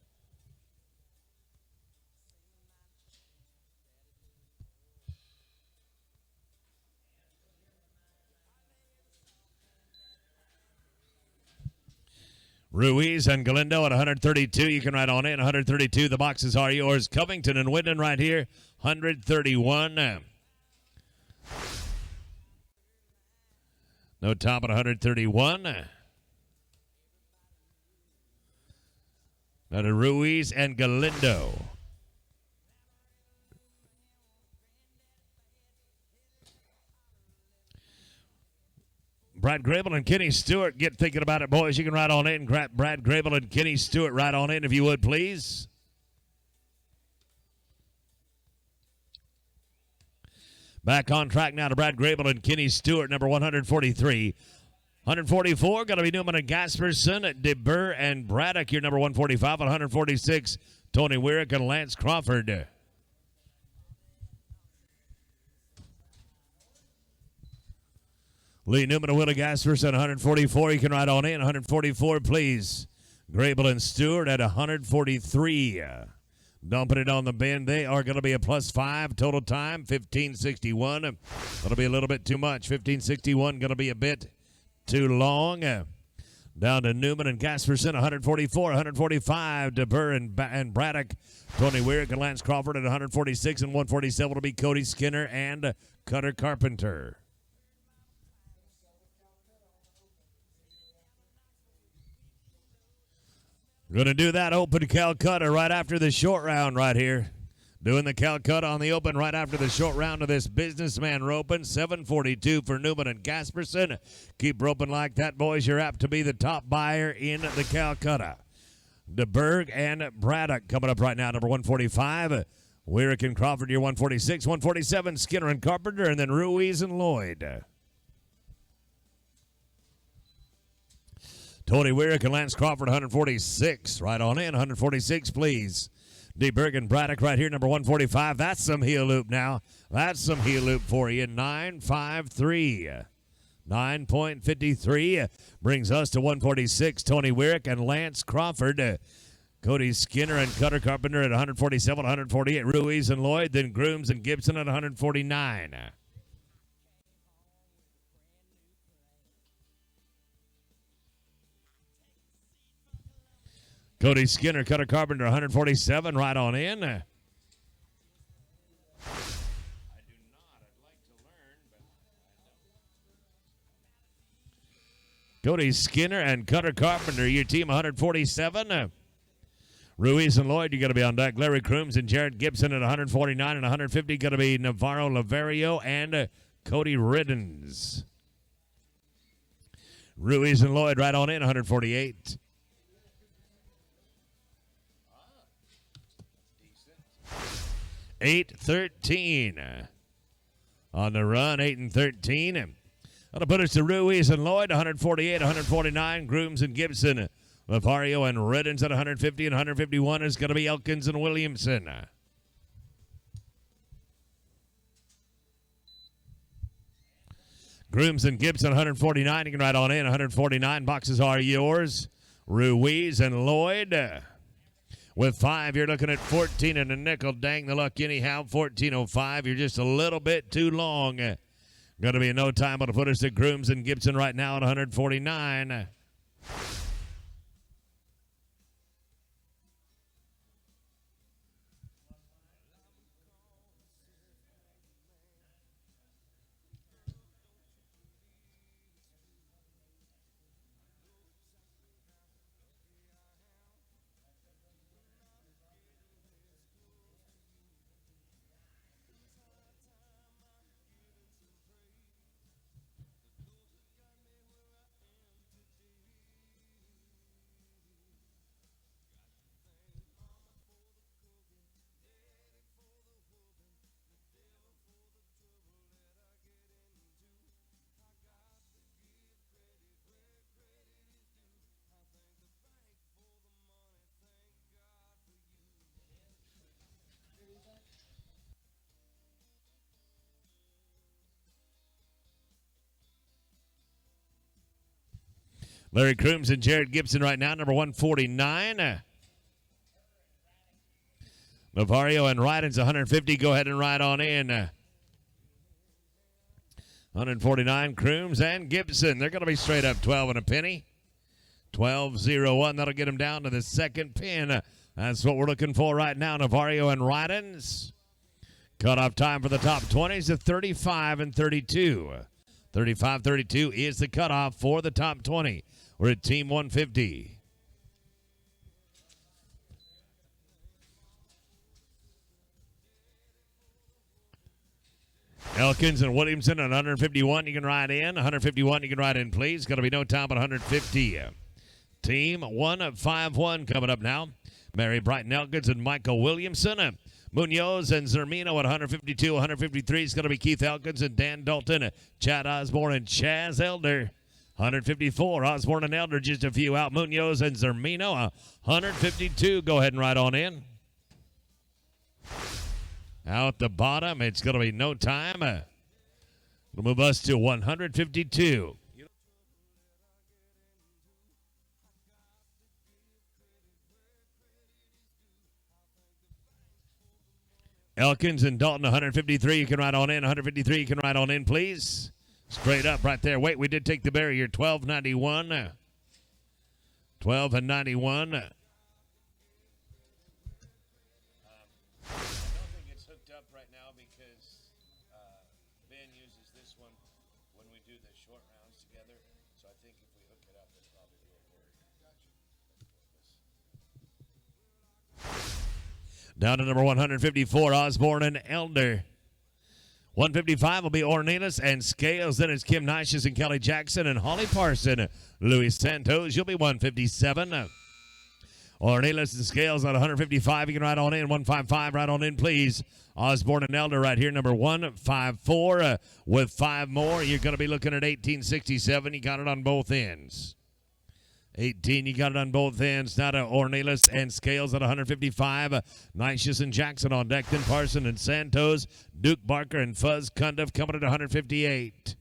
Ruiz and Galindo at 132. You can ride on in. 132. The boxes are yours. Covington and Wyndon right here. 131. No top at 131. Now to Ruiz and Galindo. Brad Grable and Kenny Stewart, get thinking about it, boys. You can ride on in. Brad Grable and Kenny Stewart, ride on in if you would, please. Back on track now to Brad Grable and Kenny Stewart, number 143. 144, going to be Newman and Gasperson, DeBurr and Braddock, your number 145. 146, Tony Weirick and Lance Crawford. Lee Newman and Willie Gasperson, 144. You can ride on in. 144, please. Grable and Stewart at 143. Dumping it on the bend. They are going to be a +5. Total time, 1561. That'll be a little bit too much. 1561 going to be a bit too long. Down to Newman and Gasperson, 144. 145, DeBurr and Braddock. Tony Weirick and Lance Crawford at 146. And 147 will be Cody Skinner and Cutter Carpenter. Going to do that open Calcutta right after the short round right here. Doing the Calcutta on the open right after the short round of this businessman roping. 742 for Newman and Gasperson. Keep roping like that, boys. You're apt to be the top buyer in the Calcutta. DeBurg and Braddock coming up right now, number 145. Weirick and Crawford, your 146. 147, Skinner and Carpenter, and then Ruiz and Lloyd. Tony Weirick and Lance Crawford, 146. Right on in, 146, please. DeBurg and Braddock right here, number 145. That's some heel loop now. That's some heel loop for you. 953. 9.53 brings us to 146. Tony Weirick and Lance Crawford. Cody Skinner and Cutter Carpenter at 147, 148. Ruiz and Lloyd. Then Grooms and Gibson at 149. Cody Skinner, Cutter Carpenter, 147, right on in. I do not. I'd like to learn, but Cody Skinner and Cutter Carpenter, your team, 147. Ruiz and Lloyd, you got to be on deck. Larry Crooms and Jared Gibson at 149 and 150. Going to be Navarro Laverio and Cody Riddens. Ruiz and Lloyd right on in, 148. 8-13 on the run, 8 and 13. That'll put us to Ruiz and Lloyd, 148, 149. Grooms and Gibson, Lavario and Riddens at 150 and 151 is going to be Elkins and Williamson. Grooms and Gibson, 149. You can ride on in, 149. Boxes are yours. Ruiz and Lloyd. With 5, you're looking at 14 and a nickel. Dang the luck anyhow. 14.05. You're just a little bit too long. Going to be no time to put us at Grooms and Gibson right now at 149. Larry Crooms and Jared Gibson right now, number 149. Navario and Ryden's 150. Go ahead and ride on in. 149, Crooms and Gibson. They're going to be straight up 12 and a penny. 12.01. That'll get them down to the second pin. That's what we're looking for right now. Navario and Ryden's. Cutoff time for the top 20s of 35 and 32. 35-32 is the cutoff for the top 20. We're at Team 150. Elkins and Williamson at 151. You can ride in. 151. You can ride in, please. Going to be no time but 150. Team 151 coming up now. Mary Brighton Elkins and Michael Williamson. Munoz and Zermino at 152. 153 is going to be Keith Elkins and Dan Dalton. Chad Osborne and Chaz Elder. 154, Osborne and Elder, just a few out. Munoz and Zermino, 152. Go ahead and ride on in. Out the bottom, it's going to be no time. We'll move us to 152. Elkins and Dalton, 153. You can ride on in. 153, you can ride on in, please. Straight up right there. Wait, we did take the barrier. 12.91. 12 and 91. I don't think it's hooked up right now because Ben uses this one when we do the short rounds together. So I think if we hook it up, it's probably a little worried. Down to number 154, Osborne and Elder. 155 will be Ornelas and Scales. Then it's Kim Nicious and Kelly Jackson and Holly Parson. Luis Santos, you'll be 157. Ornelas and Scales at 155. You can ride on in. 155, ride on in, please. Osborne and Elder right here, number 154. With 5 more, you're going to be looking at 1867. You got it on both ends. 18, you got it on both ends. Now to Ornelas and Scales at 155. Nicious and Jackson on deck. Then Parson and Santos. Duke Barker and Fuzz Cundiff coming at 158.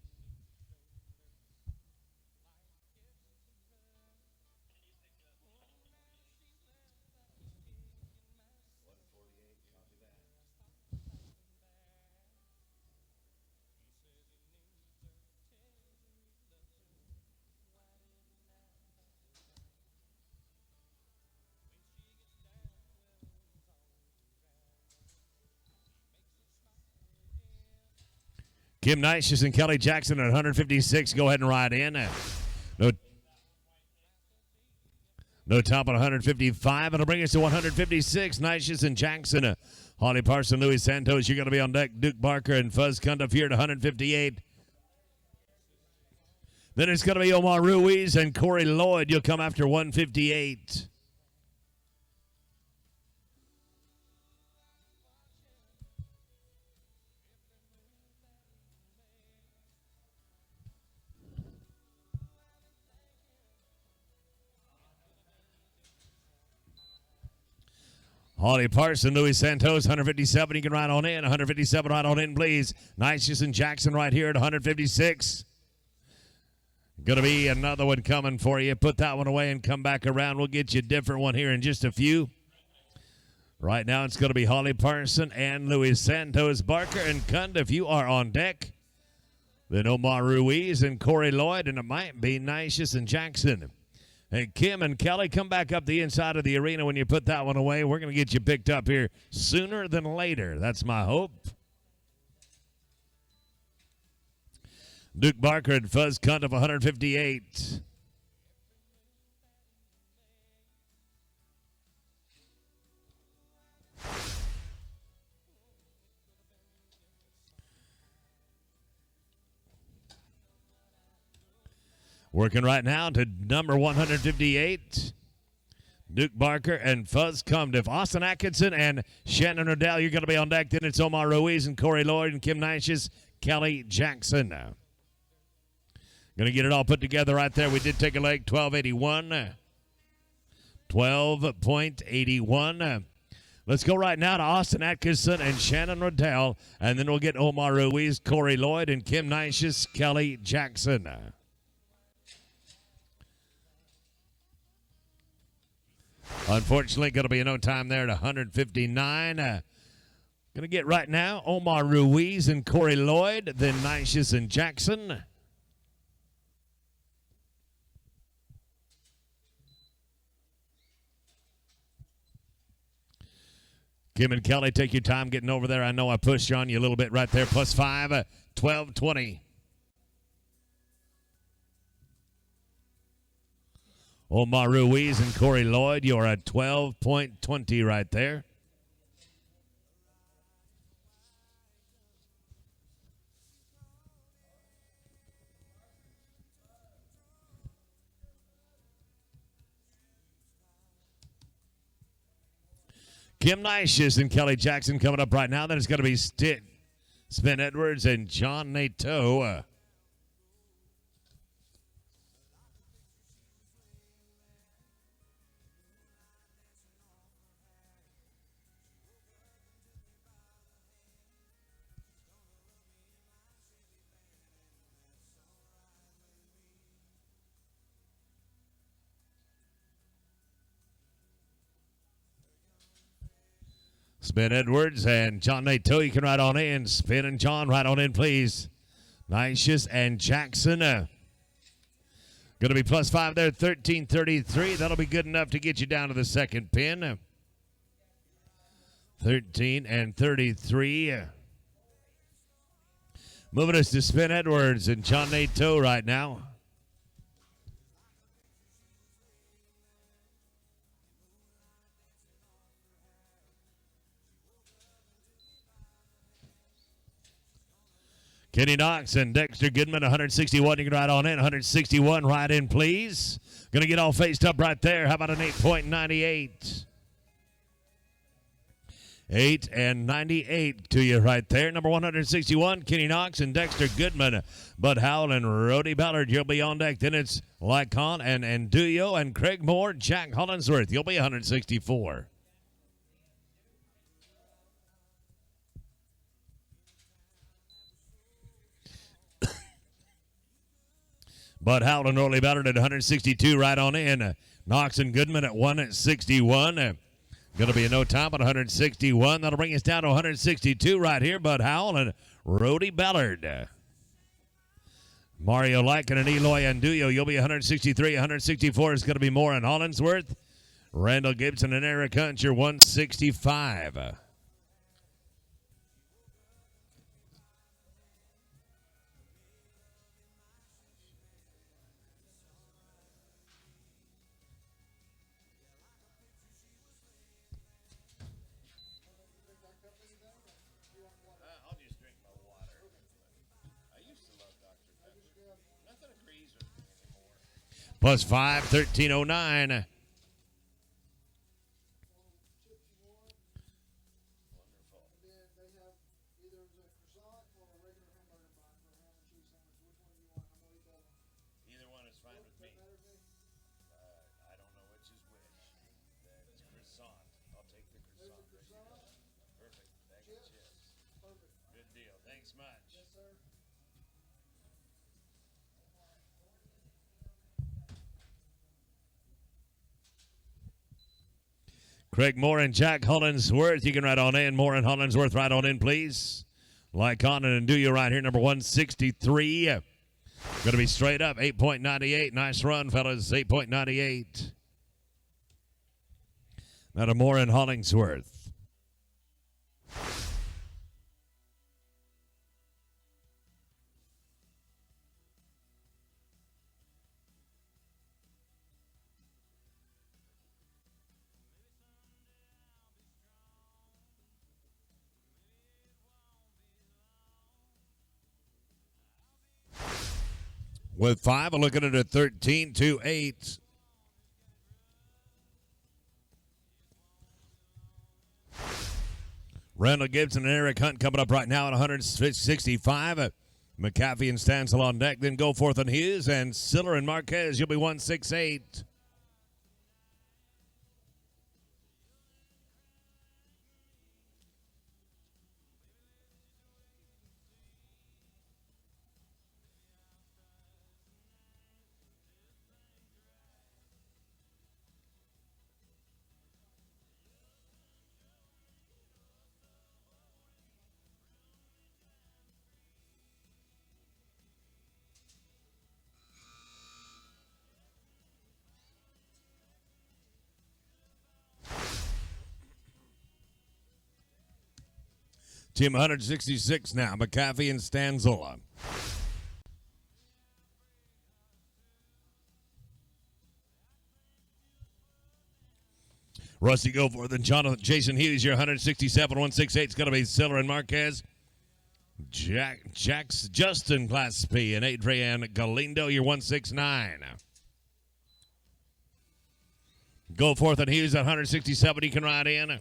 Kim Nicious and Kelly Jackson at 156. Go ahead and ride in. No top at 155. It'll bring us to 156. Nicious and Jackson. Holly Parson, Luis Santos. You're going to be on deck. Duke Barker and Fuzz Cundiff here at 158. Then it's going to be Omar Ruiz and Corey Lloyd. You'll come after 158. Holly Parson, Luis Santos, 157. You can ride on in. 157, ride on in, please. Nicious and Jackson right here at 156. Gonna be another one coming for you. Put that one away and come back around. We'll get you a different one here in just a few. Right now it's gonna be Holly Parson and Luis Santos. Barker and Kund, if you are on deck. Then Omar Ruiz and Corey Lloyd, and it might be Nicias and Jackson. And Kim and Kelly, come back up the inside of the arena when you put that one away. We're going to get you picked up here sooner than later. That's my hope. Duke Barker and Fuzz Kund of 158. Working right now to number 158. Duke Barker and Fuzz Cumdiff. Austin Atkinson and Shannon Odell, you're going to be on deck. Then it's Omar Ruiz and Corey Lloyd and Kim Nicias, Kelly Jackson. Going to get it all put together right there. We did take a leg, 1281. 12.81. Let's go right now to Austin Atkinson and Shannon Odell, and then we'll get Omar Ruiz, Corey Lloyd, and Kim Nicias, Kelly Jackson. Unfortunately, going to be no time there at 159. Going to get right now Omar Ruiz and Corey Lloyd, then Nicias and Jackson. Kim and Kelly, take your time getting over there. I know I pushed on you a little bit right there. +5, 12-20. Omar Ruiz and Corey Lloyd, you're at 12.20 right there. Kim Nicias and Kelly Jackson coming up right now. Then it's going to be Spin Edwards and John Nato. Spin Edwards and John Nato, you can ride on in. Spin and John, ride on in, please. Nicias and Jackson. Going to be +5 there, 13.33. That'll be good enough to get you down to the second pin. 13 and 33. Moving us to Spin Edwards and John Nato right now. Kenny Knox and Dexter Goodman, 161. You can ride on in. 161, ride in, please. Going to get all faced up right there. How about an 8.98? 8 and 98 to you right there. Number 161, Kenny Knox and Dexter Goodman. Bud Howell and Rody Ballard, you'll be on deck. Then it's Lycon and Duyo and Craig Moore, Jack Hollinsworth. You'll be 164. Bud Howell and Rody Ballard at 162, right on in. Knox and Goodman at 161. Going to be in no time at 161. That'll bring us down to 162 right here. Bud Howell and Rody Ballard. Mario Lycan and Eloy Anduyo, you'll be 163. 164 is going to be Moore and Hollinsworth. Randall Gibson and Eric Hunt, you're 165. +5, 1309. Either one is fine with me. I don't know which is which. That's croissant. I'll take the croissant. Perfect. Bag of chips. Perfect. Good deal. Thanks much. Yes, sir. Craig Moore and Jack Hollinsworth. You can ride on in. Moore and Hollinsworth, ride on in, please. Like on and do you right here, number 163. Going to be straight up, 8.98. Nice run, fellas, 8.98. Now to Moore and Hollingsworth. With 5, I'm looking at a 13-8. Randall Gibson and Eric Hunt coming up right now at 165. McAfee and Stansel on deck. Then Goforth and Hughes and Siller and Marquez. You'll be 168. Team 166 now, McAfee and Stanzela. Rusty Goforth and Jason Hughes, your 167, 168 is going to be Siller and Marquez. Justin Gillespie and Adrian Galindo, your 169. Goforth and Hughes at 167, you can ride in.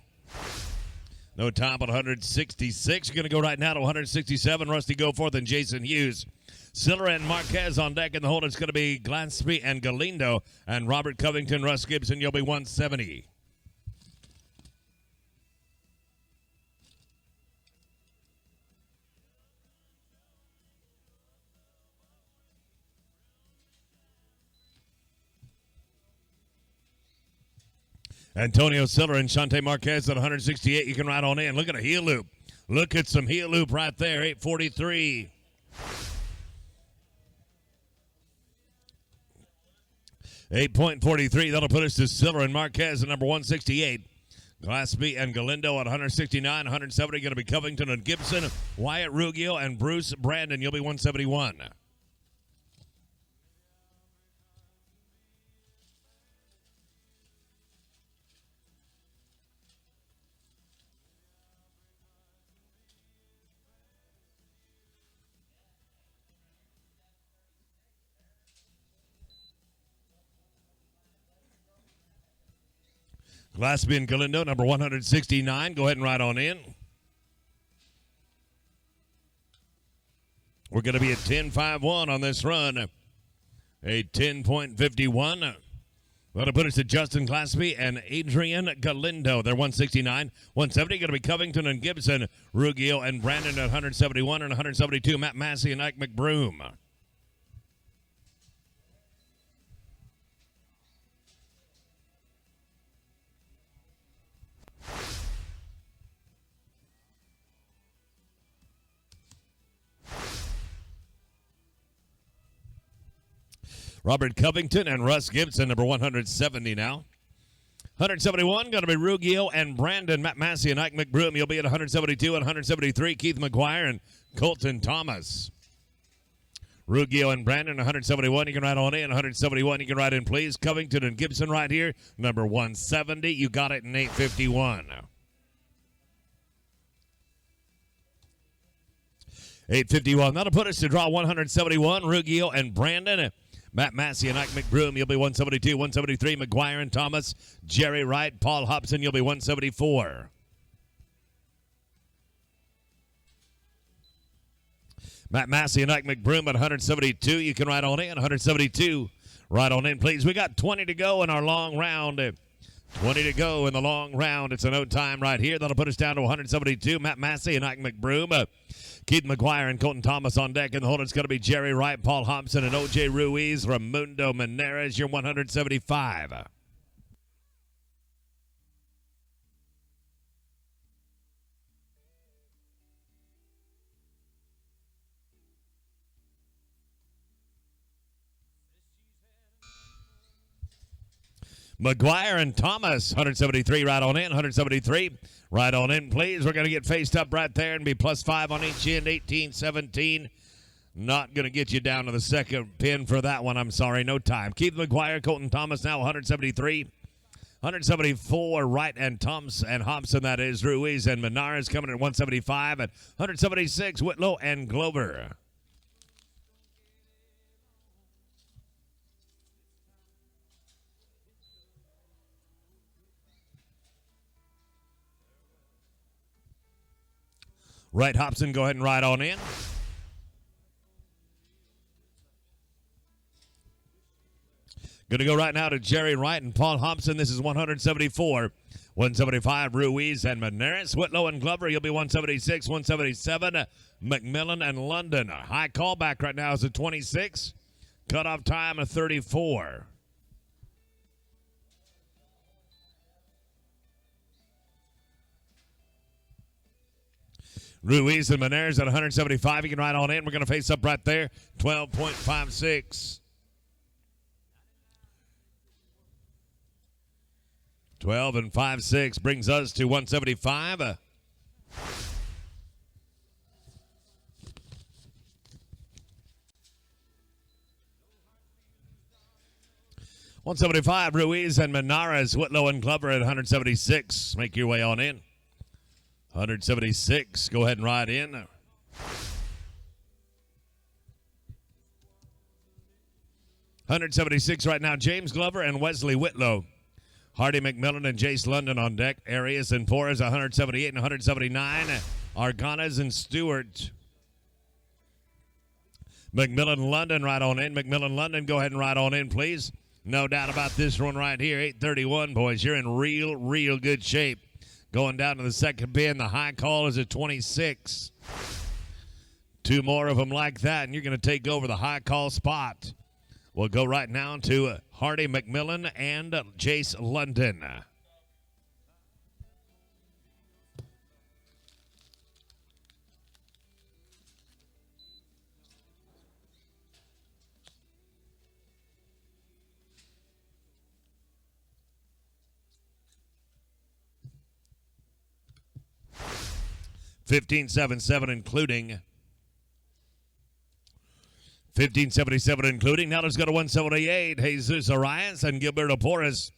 No top at 166. You're going to go right now to 167. Rusty Goforth and Jason Hughes. Siller and Marquez on deck in the hold. It's going to be Gillespie and Galindo. And Robert Covington, Russ Gibson, you'll be 170. Antonio Siller and Shante Marquez at 168. You can ride on in. Look at a heel loop. Look at some heel loop right there. 843. $8.43. That'll put us to Siller and Marquez at number 168. Gillespie and Galindo at 169. 170 going to be Covington and Gibson. Wyatt Ruggiero and Bruce Brandon. You'll be 171. Gillespie and Galindo, number 169. Go ahead and ride on in. We're going to be at 10.51 on this run. A 10.51. That'll put us to Justin Gillespie and Adrian Galindo. They're 169. 170 going to be Covington and Gibson. Ruggiero and Brandon at 171 and 172. Matt Massey and Ike McBroom. Robert Covington and Russ Gibson, number 170 now. 171, going to be Ruggiero and Brandon. Matt Massey and Ike McBroom. You'll be at 172 and 173. Keith McGuire and Colton Thomas. Ruggiero and Brandon, 171. You can ride on in. 171, you can ride in, please. Covington and Gibson right here, number 170. You got it in 851. 851. That'll put us to draw 171. Ruggiero and Brandon. Matt Massey and Ike McBroom, you'll be 172, 173. McGuire and Thomas. Jerry Wright, Paul Hobson, you'll be 174. Matt Massey and Ike McBroom at 172. You can ride on in. 172. Ride on in, please. We got 20 to go in our long round. 20 to go in the long round. It's a no time right here. That'll put us down to 172. Matt Massey and Ike McBroom. Keith McGuire and Colton Thomas on deck. In the hold, it's going to be Jerry Wright, Paul Hobson, and O.J. Ruiz. Raimundo Meneres, your 175. McGuire and Thomas, 173 right on in, 173 right on in, please. We're going to get faced up right there and be +5 on each end, 18, 17. Not going to get you down to the second pin for that one. I'm sorry, no time. Keith McGuire, Colton Thomas now 173. 174 Wright and Thompson and Hobson, that is. Ruiz and Menares coming at 175 and 176 Whitlow and Glover. Wright, Hobson, go ahead and ride on in. Going to go right now to Jerry Wright and Paul Hobson. This is 174. 175, Ruiz and Menares. Whitlow and Glover, you'll be 176. 177, McMillan and London. High callback right now is a 26. Cutoff time a 34. Ruiz and Menares at 175. You can ride on in. We're going to face up right there. 12.56. 12 and 5.6 brings us to 175. 175, Ruiz and Menares. Whitlow and Glover at 176. Make your way on in. 176. Go ahead and ride in. 176 right now, James Glover and Wesley Whitlow. Hardy McMillan and Jace London on deck. Arias and Porras 178 and 179. Arganas and Stewart. McMillan London right on in. McMillan London, go ahead and ride on in, please. No doubt about this one right here. 831, boys. You're in real good shape. Going down to the second pin. The high call is a 26. Two more of them like that, and you're going to take over the high call spot. We'll go right now to Hardy McMillan and Jace London. $15.77 including. 1577 including. Now let's go to 178. Jesus Arias and Gilberto Porras.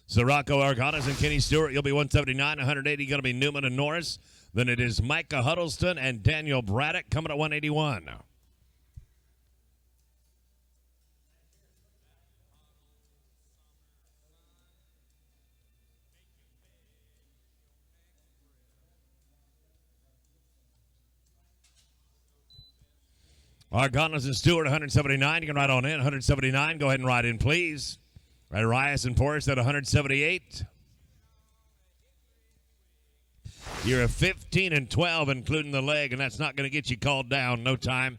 Sirocco Arganas and Kenny Stewart. You'll be 179. 180 going to be Newman and Norris. Then it is Micah Huddleston and Daniel Braddock coming at 181. Arganas and Stewart, 179. You can ride on in. 179. Go ahead and ride in, please. Arias and Porras at 178. You're a 15 and 12, including the leg, and that's not going to get you called down. No time.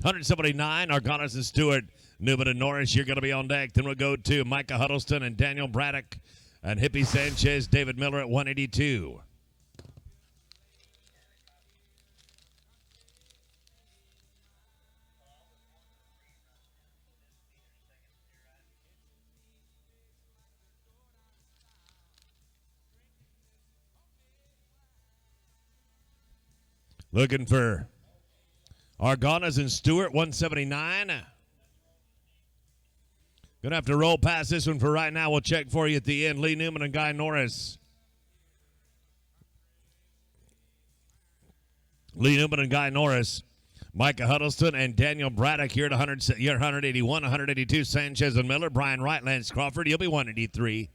179. Arganas and Stewart. Newman and Norris, you're going to be on deck. Then we'll go to Micah Huddleston and Daniel Braddock and Hippie Sanchez, David Miller at 182. Looking for Arganas and Stewart, 179. Going to have to roll past this one for right now. We'll check for you at the end. Lee Newman and Guy Norris. Lee Newman and Guy Norris. Micah Huddleston and Daniel Braddock here at 181, 182. Sanchez and Miller. Brian Wright, Lance Crawford. He'll be 183.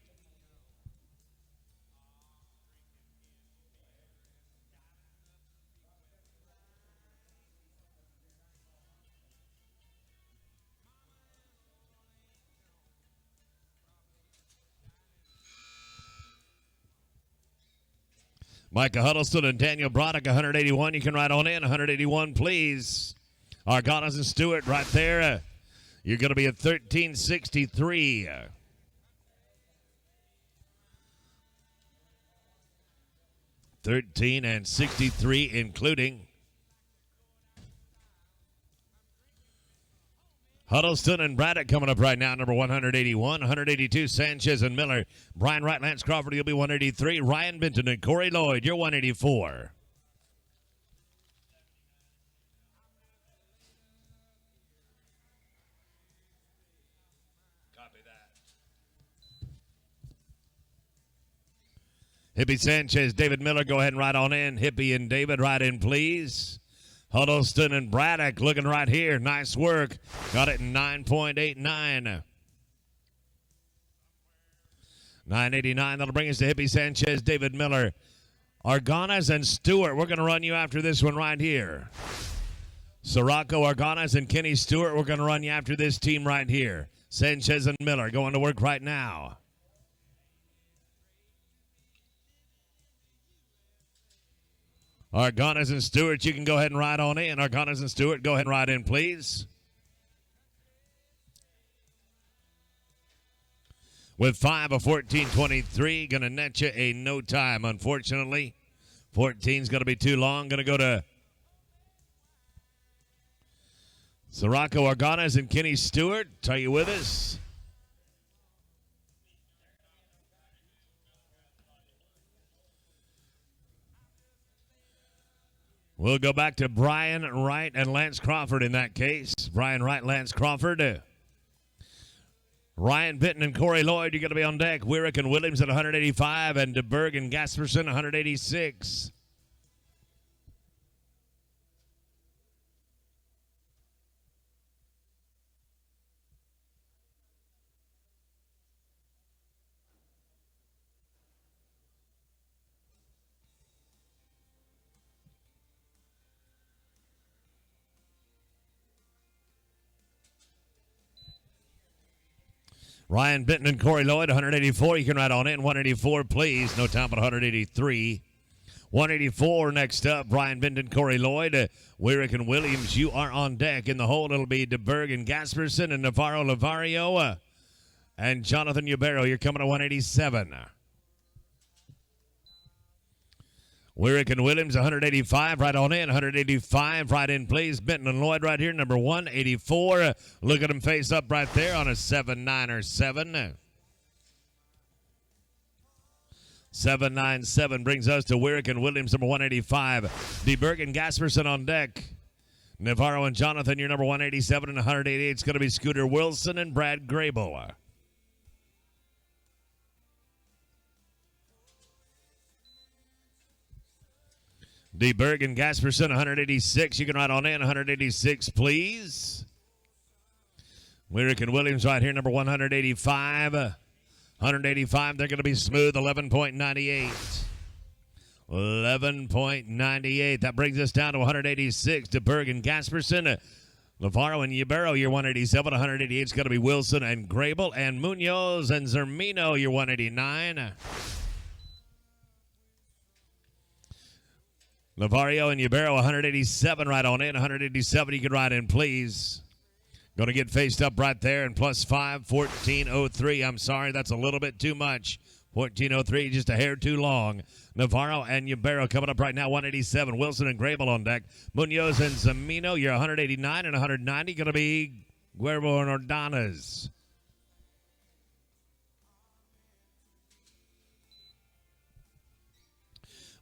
Micah Huddleston and Daniel Braddock, 181. You can ride on in. 181, please. Arganas and Stewart right there. You're going to be at 1363. $13.63 including. Huddleston and Braddock coming up right now, number 181. 182, Sanchez and Miller. Brian Wright, Lance Crawford, you'll be 183. Ryan Benton and Corey Lloyd, you're 184. Hippie Sanchez, David Miller, go ahead and ride on in. Hippie and David, ride in, please. Huddleston and Braddock looking right here. Nice work. Got it in 9.89. 989. That'll bring us to Hippie Sanchez, David Miller. Arganas and Stewart. We're going to run you after this one right here. Sirocco, Arganas, and Kenny Stewart. We're going to run you after this team right here. Sanchez and Miller going to work right now. Arganas and Stewart, you can go ahead and ride on in. Arganas and Stewart, go ahead and ride in, please. With 5 of 14.23, going to net you a no time, unfortunately. 14's going to be too long. Going to go to Sirocco, Arganas, and Kenny Stewart. Are you with us? We'll go back to Brian Wright and Lance Crawford in that case. Brian Wright, Lance Crawford. Ryan Benton and Corey Lloyd, you're going to be on deck. Wyrick and Williams at 185, and DeBerg and Gasperson 186. Ryan Benton and Corey Lloyd, 184. You can ride on in. 184, please. No time but 183. 184 next up. Brian Benton, Corey Lloyd. Wyrick and Williams, you are on deck. In the hold, it'll be DeBerg and Gasperson and Navarro Lavario. And Jonathan Yubero, you're coming to 187. Wyrick and Williams, 185, right on in. 185, right in, please. Benton and Lloyd right here, number 184. Look at them face up right there on a 7-9 7. 797 brings us to Wyrick and Williams, number 185. DeBerg and Gasperson on deck. Navarro and Jonathan, your number 187 and 188. It's going to be Scooter Wilson and Brad Grable. DeBerg and Gasperson, 186. You can ride on in. 186, please. Wyrick and Williams right here, number 185. 185, they're going to be smooth. 11.98. 11.98. That brings us down to 186. DeBerg and Gasperson. Navarro and Yubero, your 187. 188 is going to be Wilson and Grable. And Munoz and Zermino, your 189. Lavario and Yubero, 187 right on in. 187, you can ride in, please. Going to get faced up right there. And plus 5, 14.03. I'm sorry, that's a little bit too much. 14.03, just a hair too long. Navarro and Yubero coming up right now, 187. Wilson and Grable on deck. Munoz and Zamino, you're 189 and 190. Going to be Guerrero and Ordonez.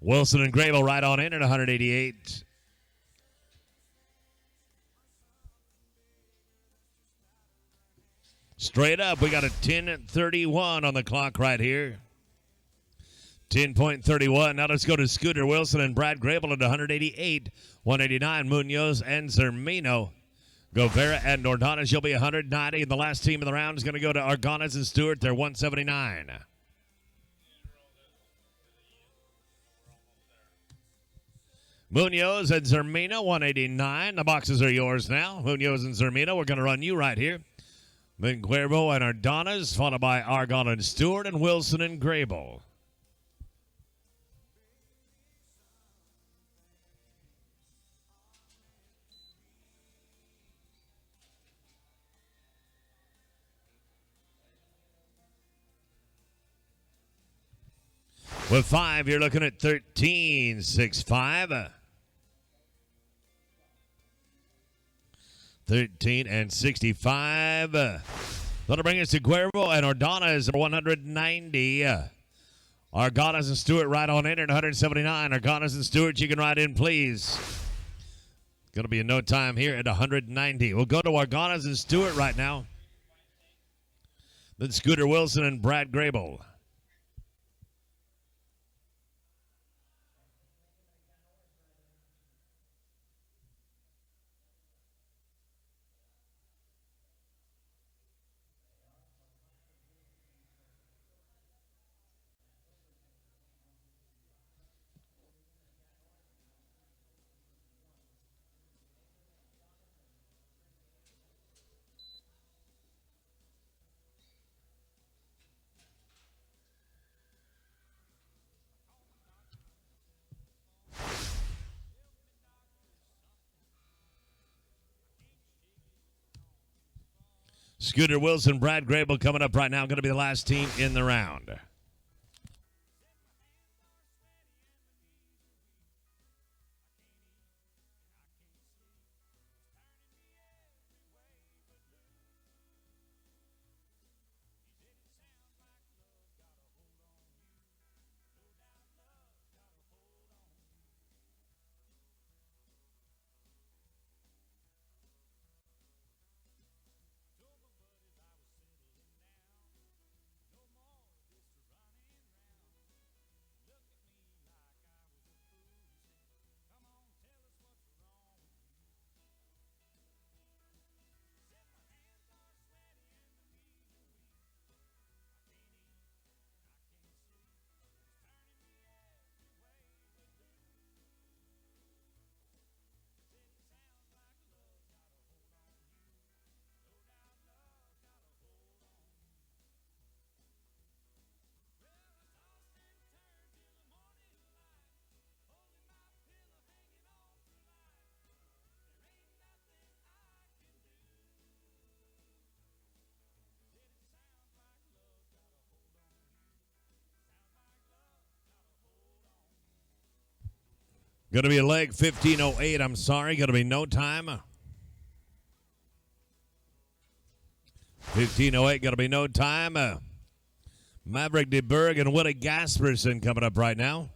Wilson and Grable right on in at 188. Straight up, we got a 10:31 on the clock right here. 10.31. Now let's go to Scooter Wilson and Brad Grable at 188. 189, Munoz and Zermino. Guevara and Ordonez, you'll be 190. And the last team of the round is going to go to Arganas and Stewart. They're 179. Munoz and Zermino, 189. The boxes are yours now. Munoz and Zermino, we're going to run you right here. Then Guerrero and Ordonez, followed by Argon and Stewart, and Wilson and Grable. With 5, you're looking at 13.65. 13 and 65. That'll bring us to Cuervo, and Ordana is number 190. Argadas and Stewart right on in at 179. Argadas and Stewart, you can ride in, please. Going to be in no time here at 190. We'll go to Argadas and Stewart right now. Then Scooter Wilson and Brad Grable. Scooter Wilson, Brad Grable coming up right now. Going to be the last team in the round. Going to be a leg 15:08. I'm sorry. Going to be no time. 15:08. Going to be no time. Maverick DeBerg and Willie Gasperson coming up right now.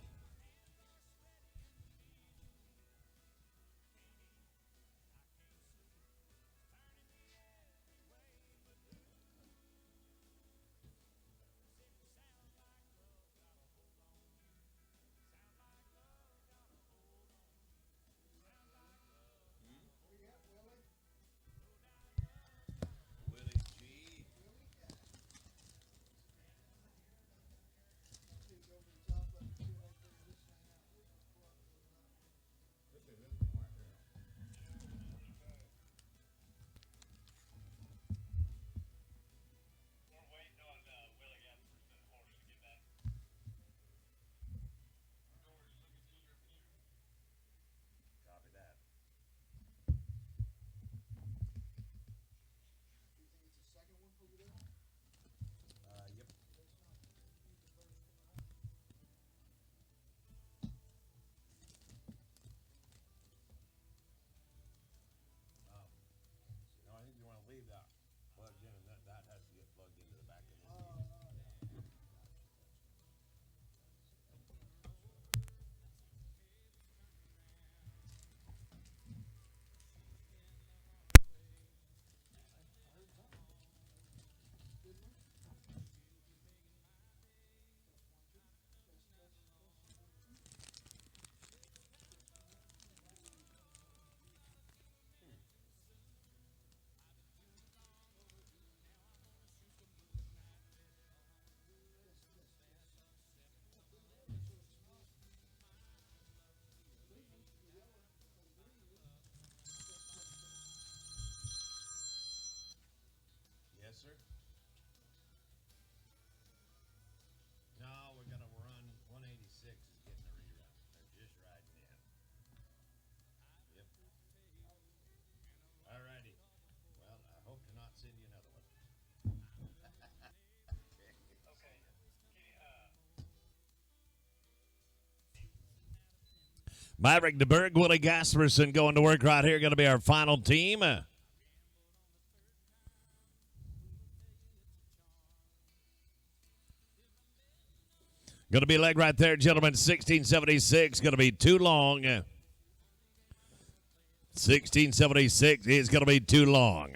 Yes, sir. No, we're going to run 186 is getting a rerun. They're just riding in. Yep. All righty. Well, I hope to not send you another one. Okay. Maverick DeBerg, Willie Gasperson going to work right here. Going to be our final team. Going to be leg right there, gentlemen. 1676. Going to be too long. 1676 is going to be too long.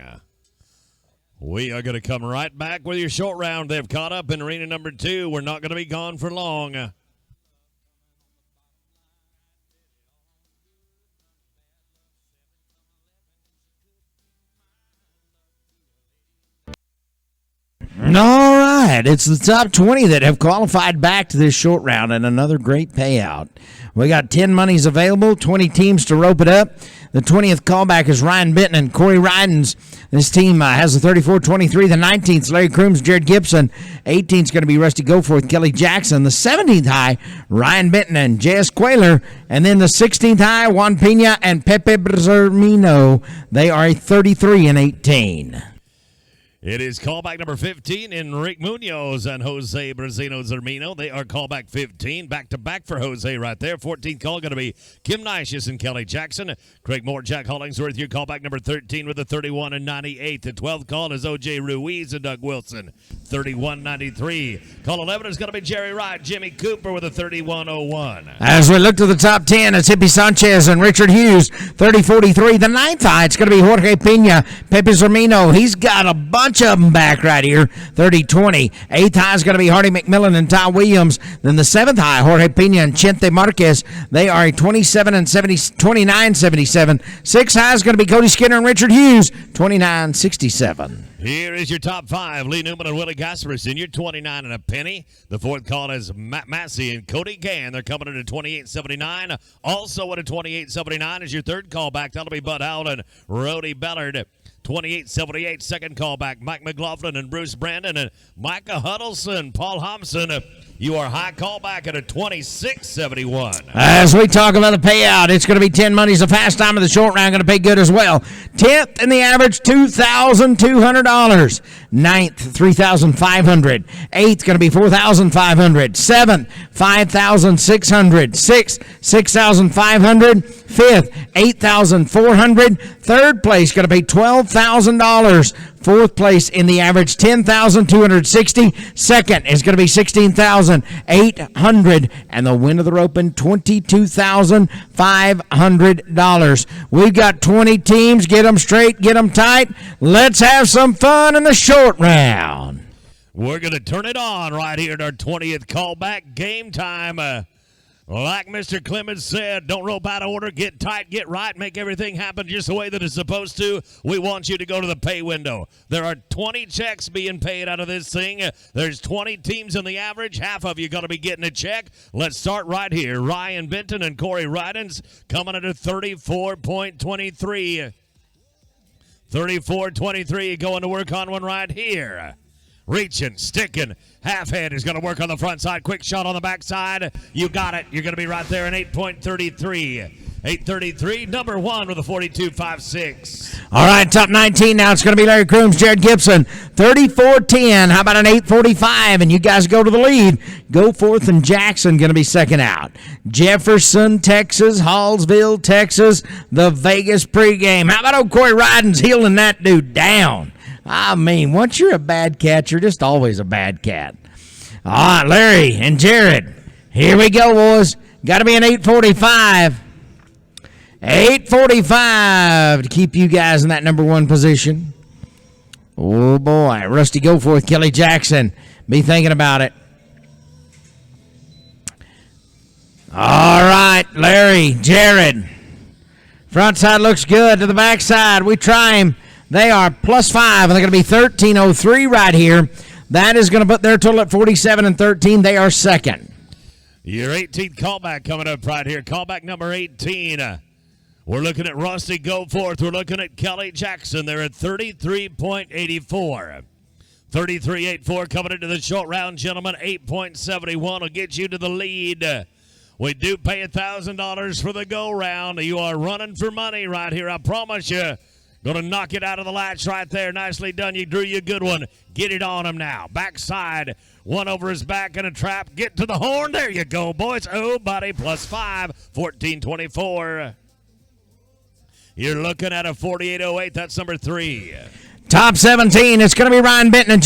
We are going to come right back with your short round. They've caught up in arena number 2. We're not going to be gone for long. All right, it's the top 20 that have qualified back to this short round and another great payout. We got 10 monies available, 20 teams to rope it up. The 20th callback is Ryan Benton and Corey Rydens. This team has the 34-23. The 19th, Larry Crooms, Jared Gibson. 18th is going to be Rusty Goforth, Kelly Jackson. The 17th high, Ryan Benton and J.S. Quayler. And then the 16th high, Juan Pena and Pepe Brzermino. They are a 33 and 18. It is callback number 15 in Rick Munoz and Jose Brazino Zermino. They are callback 15. Back-to-back for Jose right there. 14th call going to be Kim Nicious and Kelly Jackson. Craig Moore, Jack Hollingsworth, your callback number 13 with the 31 and 98. The 12th call is O.J. Ruiz and Doug Wilson, 31-93. Call 11 is going to be Jerry Wright, Jimmy Cooper with a 31-01. As we look to the top 10, it's Hippie Sanchez and Richard Hughes, 30-43. The 9th high, it's going to be Jorge Pena, Pepe Zermino. He's got a bunch of them back right here, 30-20. 8th high is going to be Hardy McMillan and Ty Williams. Then the 7th high, Jorge Pena and Chente Marquez. They are a 29-77. 6th high is going to be Cody Skinner and Richard Hughes, 29-67. Here is your top 5. Lee Newman and Willie Gasperson, your 29 and a penny. The 4th call is Matt Massey and Cody Gann. They're coming in at 28.79. Also at a 28.79 is your 3rd call back. That'll be Bud Howland, Rody Bellard. 28.78. Second call back, Mike McLaughlin and Bruce Brandon and Micah Huddleston, Paul Thompson. You are high call back at a 26.71. As we talk about the payout, it's going to be 10 monies. The fast time of the short round going to pay good as well. 10th in the average, $2,200. 9th, $3,500. 8th going to be $4,500. 7th, $5,600. 6th, $6,500. 5th, $8,400. 3rd place going to pay $12,000. 4th place in the average, $10,260. 2nd is going to be $16,800. And the win of the roping, $22,500. We've got 20 teams. Get them straight, get them tight. Let's have some fun in the short round. We're going to turn it on right here at our 20th callback. Game time. Like Mr. Clemens said, don't rope out of order. Get tight, get right, make everything happen just the way that it's supposed to. We want you to go to the pay window. There are 20 checks being paid out of this thing. There's 20 teams in the average. Half of you going to be getting a check. Let's start right here. Ryan Benton and Corey Rydens coming at a 34.23. 34.23 going to work on one right here. Reaching, sticking. Half head is going to work on the front side. Quick shot on the back side. You got it. You're going to be right there in 8.33. 8.33, number 1 with a 42.56. All right, top 19 now. It's going to be Larry Crooms, Jared Gibson, 34.10. How about an 8.45? And you guys go to the lead. Goforth and Jackson going to be second out. Jefferson, Texas, Hallsville, Texas, the Vegas pregame. How about old Corey Rydens heeling that dude down? I mean, once you're a bad cat, you're just always a bad cat. All right, Larry and Jared. Here we go, boys. Got to be an 8.45. 8.45 to keep you guys in that number 1 position. Oh, boy. Rusty Goforth, Kelly Jackson. Be thinking about it. All right, Larry, Jared. Front side looks good. To the back side, we try him. They are +5, and they're going to be 13.03 right here. That is going to put their total at 47 and 13. They are second. Your 18th callback coming up right here. Callback number 18. We're looking at Rusty Goforth. We're looking at Kelly Jackson. They're at 33.84. 33.84 coming into the short round, gentlemen. 8.71 will get you to the lead. We do pay $1,000 for the go round. You are running for money right here, I promise you. Going to knock it out of the latch right there. Nicely done. You drew you a good one. Get it on him now. Backside. One over his back in a trap. Get to the horn. There you go, boys. Oh, buddy. +5. 14.24. You're looking at a 48.08. That's number 3. Top 17. It's going to be Ryan Benton and